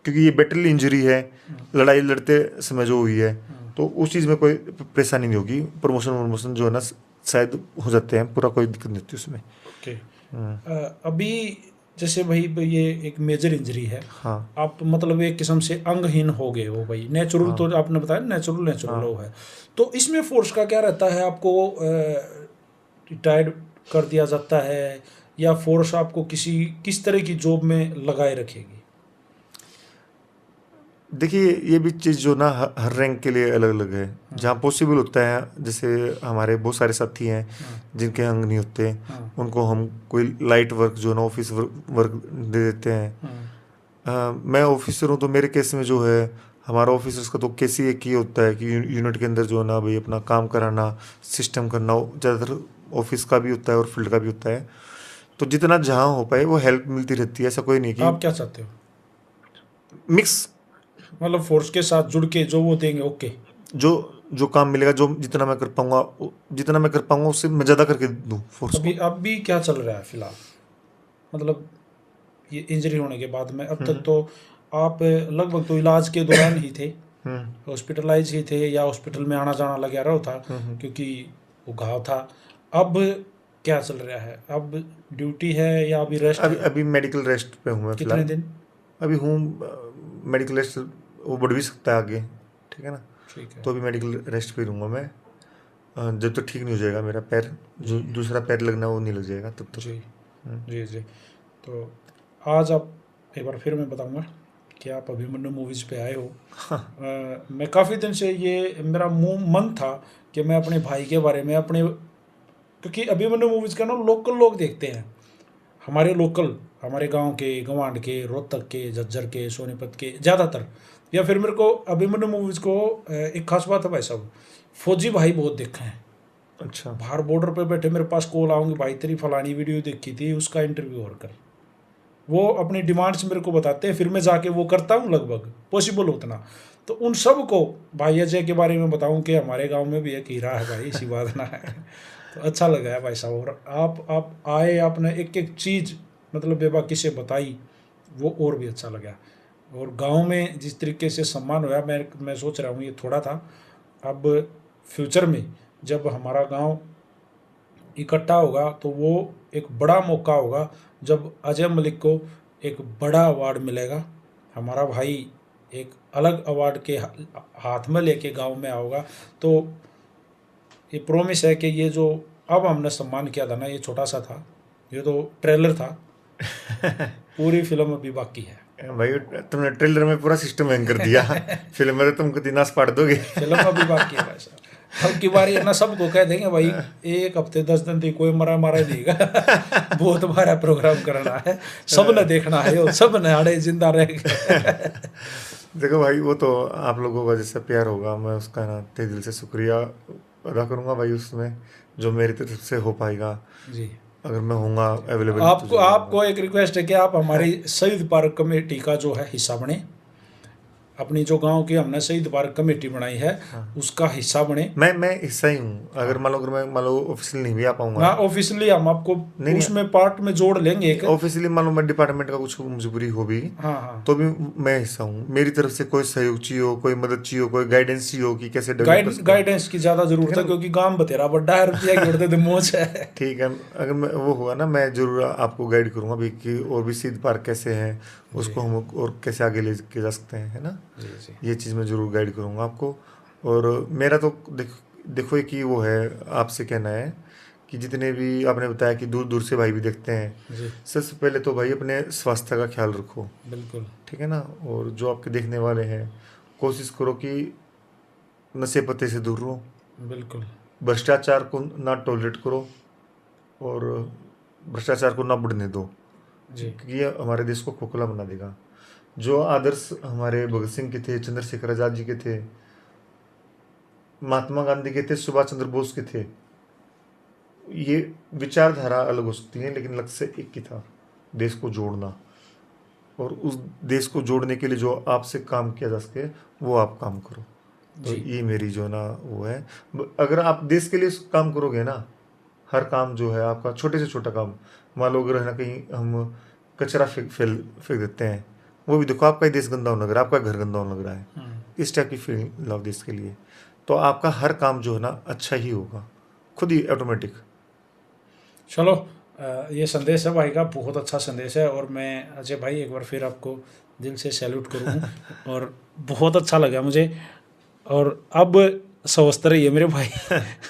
Speaker 2: क्योंकि ये बैटल इंजरी है, लड़ाई लड़ते समय जो हुई है, तो उस चीज़ में कोई परेशानी नहीं होगी। प्रमोशन जो है ना शायद हो जाते हैं, पूरा कोई दिक्कत नहीं होती उसमें।
Speaker 1: ओके। अभी जैसे भाई ये एक मेजर इंजरी है,
Speaker 2: हाँ,
Speaker 1: आप मतलब एक किस्म से अंगहीन हो गए हो भाई। नेचुरल
Speaker 2: हाँ,
Speaker 1: तो आपने बताया, नेचुरल
Speaker 2: हाँ।
Speaker 1: वो है। तो इसमें फोर्स का क्या रहता है? आपको रिटायर्ड कर दिया जाता है, या फोर्स आपको किस तरह की जॉब में लगाए रखेगी?
Speaker 2: देखिए, ये भी चीज़ जो ना हर रैंक के लिए अलग अलग है। जहाँ पॉसिबल होता है, जैसे हमारे बहुत सारे साथी हैं जिनके अंग नहीं होते, उनको हम कोई लाइट वर्क जो ना ऑफिस वर्क दे देते हैं। मैं ऑफिसर हूँ, तो मेरे केस में जो है हमारा ऑफिसर्स का तो केस ही एक ही होता है कि यूनिट के अंदर जो है ना भाई अपना काम कराना, सिस्टम करना। ज़्यादातर ऑफिस का भी होता है और फील्ड का भी होता है। तो जितना जहाँ हो पाए वो हेल्प मिलती रहती है। ऐसा कोई नहीं
Speaker 1: आप
Speaker 2: कि
Speaker 1: क्या चाहते हो?
Speaker 2: मिक्स,
Speaker 1: मतलब फोर्स के साथ जुड़ के जो वो देंगे, ओके।
Speaker 2: जो जो काम मिलेगा, जो जितना मैं कर पाऊंगा उससे मैं ज़्यादा करके दूँ फोर्स को।
Speaker 1: अभी क्या चल रहा है फिलहाल, मतलब ये इंजरी होने के बाद में अब तक
Speaker 2: हम्म।
Speaker 1: तो आप लगभग तो इलाज के दौरान ही थे,
Speaker 2: हम्म।
Speaker 1: हॉस्पिटलाइज ही थे या हॉस्पिटल में आना जाना लगा रहा था क्योंकि वो घाव था। अब क्या चल रहा है, अब ड्यूटी है या अभी रेस्ट
Speaker 2: अभी
Speaker 1: है?
Speaker 2: अभी मेडिकल रेस्ट पे हूँ मैं
Speaker 1: कितने
Speaker 2: फिलहाल।
Speaker 1: दिन?
Speaker 2: अभी हूँ मेडिकल रेस्ट, वो बढ़ भी सकता है आगे, ठीक है ना।
Speaker 1: ठीक है
Speaker 2: तो अभी मेडिकल रेस्ट पे रहूँगा मैं, जब तक ठीक नहीं हो जाएगा मेरा पैर, जो
Speaker 1: जी
Speaker 2: दूसरा पैर लगना वो नहीं लग जाएगा तब तक।
Speaker 1: जी जी जी। तो आज आप, एक बार फिर मैं बताऊंगा कि आप अभिमन्यु मूवीज़ पे आए हो। मैं काफ़ी दिन से ये मेरा मन था कि मैं अपने भाई के बारे में अपने, क्योंकि अभिमन्यु मूवीज़ का ना लोकल लोग देखते हैं, हमारे लोकल, हमारे गांव के, गंवाड के, रोहतक के, झज्जर के, सोनीपत के ज़्यादातर। या फिर मेरे को अभिमन्यु मूवीज़ को एक खास बात है भाई साहब, फौजी भाई बहुत देखे हैं।
Speaker 2: अच्छा।
Speaker 1: बाहर बॉर्डर पे बैठे मेरे पास कॉल आऊँगी, भाई तेरी फलानी वीडियो देखी थी, उसका इंटरव्यू और कर। वो अपनी डिमांड्स मेरे को बताते हैं, फिर मैं जाके वो करता हूँ लगभग पॉसिबल उतना। तो उन सब को भाई अजय के बारे में बताऊँ कि हमारे गांव में भी एक हीरा है भाई, इसी बात ना है। तो अच्छा लगा है भाई साहब। और आप आए, आपने एक एक चीज़ मतलब बेबाकी से बताई, वो और भी अच्छा लगा। और गांव में जिस तरीके से सम्मान हुआ, मैं सोच रहा हूँ ये थोड़ा था, अब फ्यूचर में जब हमारा गांव इकट्ठा होगा तो वो एक बड़ा मौका होगा जब अजय मलिक को एक बड़ा अवार्ड मिलेगा। हमारा भाई एक अलग अवार्ड के हाथ में लेके गांव में आओगा। तो ये प्रॉमिस है कि ये जो अब हमने सम्मान किया था ना, ये छोटा सा था, ये तो ट्रेलर था, पूरी फिल्म अभी बाकी है।
Speaker 2: भाई तुमने ट्रेलर में पूरा सिस्टम हैंग कर दिया। फिल्म में तो तुमको दिनास पाट दोगे।
Speaker 1: फिल्म अभी बाकी है भाई साहब। अब की बारी ना सबको कह देंगे भाई, एक हफ्ते 10 दिन थी, कोई मरा मारा देगा। बहुत बड़ा प्रोग्राम करना है, सब ने देखना है, और सब ने आड़े जिंदा रह गए।
Speaker 2: देखो भाई, वो तो आप लोगों का जैसा प्यार होगा, मैं उसका ना तहे दिल से शुक्रिया अदा करूंगा भाई, उसमें जो मेरी तरफ से हो पाएगा।
Speaker 1: जी।
Speaker 2: अगर मैं होऊंगा अवेलेबल तो
Speaker 1: आपको
Speaker 2: जरूर
Speaker 1: आपको
Speaker 2: आऊंगा।
Speaker 1: एक रिक्वेस्ट है कि आप हमारी शहीद पार्क कमेटी का जो है हिस्सा बने। अपनी जो गांव की हमने शहीद पार्क कमेटी बनाई है,
Speaker 2: हाँ,
Speaker 1: उसका हिस्सा बने।
Speaker 2: मैं हिस्सा ही हूँ।
Speaker 1: हाँ,
Speaker 2: अगर मैं मान लो ऑफिशियल नहीं भी आ पाऊंगा
Speaker 1: ना
Speaker 2: ना,
Speaker 1: ऑफिशियली हम आपको
Speaker 2: नहीं नहीं,
Speaker 1: उसमें पार्ट में जोड़ लेंगे एक।
Speaker 2: ऑफिशियली मान लो मैं डिपार्टमेंट का कुछ मजबूरी हो भी,
Speaker 1: हाँ हाँ।
Speaker 2: तो भी मैं हिस्सा हूँ। मेरी तरफ से कोई सहयोग चाहिए हो, कोई मदद चाहिए हो, कोई गाइडेंस चाहिए हो कि कैसे डेवलप कर सकते हैं,
Speaker 1: गाइडेंस की ज़्यादा
Speaker 2: ठीक
Speaker 1: जरूरत
Speaker 2: है
Speaker 1: है,
Speaker 2: ना।
Speaker 1: क्योंकि गांव बतेरा बड्डा है, रुपया की उड़ते तो मोच है।
Speaker 2: ठीक है, अगर मैं वो हुआ ना, मैं जरूर आपको गाइड करूंगा भी कि और भी सीध पार्क कैसे हैं,
Speaker 1: जी
Speaker 2: उसको हम और कैसे आगे ले के जा सकते हैं, है ना।
Speaker 1: जी जी
Speaker 2: ये चीज़ मैं जरूर गाइड करूंगा आपको। और मेरा तो देखो एक ही वो है, आपसे कहना है कि जितने भी आपने बताया कि दूर दूर से भाई भी देखते हैं,
Speaker 1: जी।
Speaker 2: सबसे पहले तो भाई अपने स्वास्थ्य का ख्याल रखो,
Speaker 1: बिल्कुल
Speaker 2: ठीक है ना। और जो आपके देखने वाले हैं, कोशिश करो कि नशे पत्ते से दूर रहो,
Speaker 1: बिल्कुल।
Speaker 2: भ्रष्टाचार को ना टॉलरेट करो, और भ्रष्टाचार को ना बढ़ने दो,
Speaker 1: जी
Speaker 2: क्योंकि ये हमारे देश को खोखला बना देगा। जो आदर्श हमारे भगत सिंह के थे, चंद्रशेखर आजाद जी के थे, महात्मा गांधी के थे, सुभाष चंद्र बोस के थे, ये विचारधारा अलग हो सकती है लेकिन लक्ष्य एक ही था, देश को जोड़ना। और उस देश को जोड़ने के लिए जो आपसे काम किया जा सके वो आप काम करो। तो
Speaker 1: जी
Speaker 2: ये मेरी जो ना वो है, अगर आप देश के लिए काम करोगे ना, हर काम जो है आपका, छोटे से छोटा काम, मान लो अगर है ना कहीं हम कचरा फेंक देते हैं, वो भी देखो आपका ही देश गंदा होने लग रहा है, आपका घर गंदा होने लग रहा है, इस टाइप की फीलिंग लाओ देश के लिए, तो आपका हर काम जो है ना अच्छा ही होगा, खुद ही ऑटोमेटिक।
Speaker 1: चलो, ये संदेश है भाई का, बहुत अच्छा संदेश है। और मैं अजय भाई एक बार फिर आपको दिल से सैल्यूट करूँ, और बहुत अच्छा लगा मुझे। और अब स्वस्थ रहिए मेरे भाई।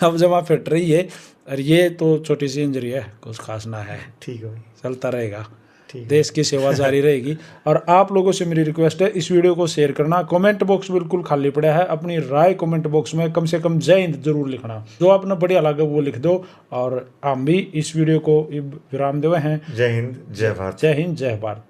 Speaker 1: अब जमा फिट रही है, और ये तो छोटी सी इंजरी है, कुछ खास ना है,
Speaker 2: ठीक है भाई,
Speaker 1: चलता रहेगा,
Speaker 2: ठीक है।
Speaker 1: देश की सेवा जारी रहेगी। और आप लोगों से मेरी रिक्वेस्ट है, इस वीडियो को शेयर करना। कमेंट बॉक्स बिल्कुल खाली पड़ा है, अपनी राय कमेंट बॉक्स में कम से कम जय हिंद जरूर लिखना, जो आपने बढ़िया लगे वो लिख दो। और हम भी इस वीडियो को विराम देवे हैं।
Speaker 2: जय हिंद, जय भारत।
Speaker 1: जय हिंद, जय भारत।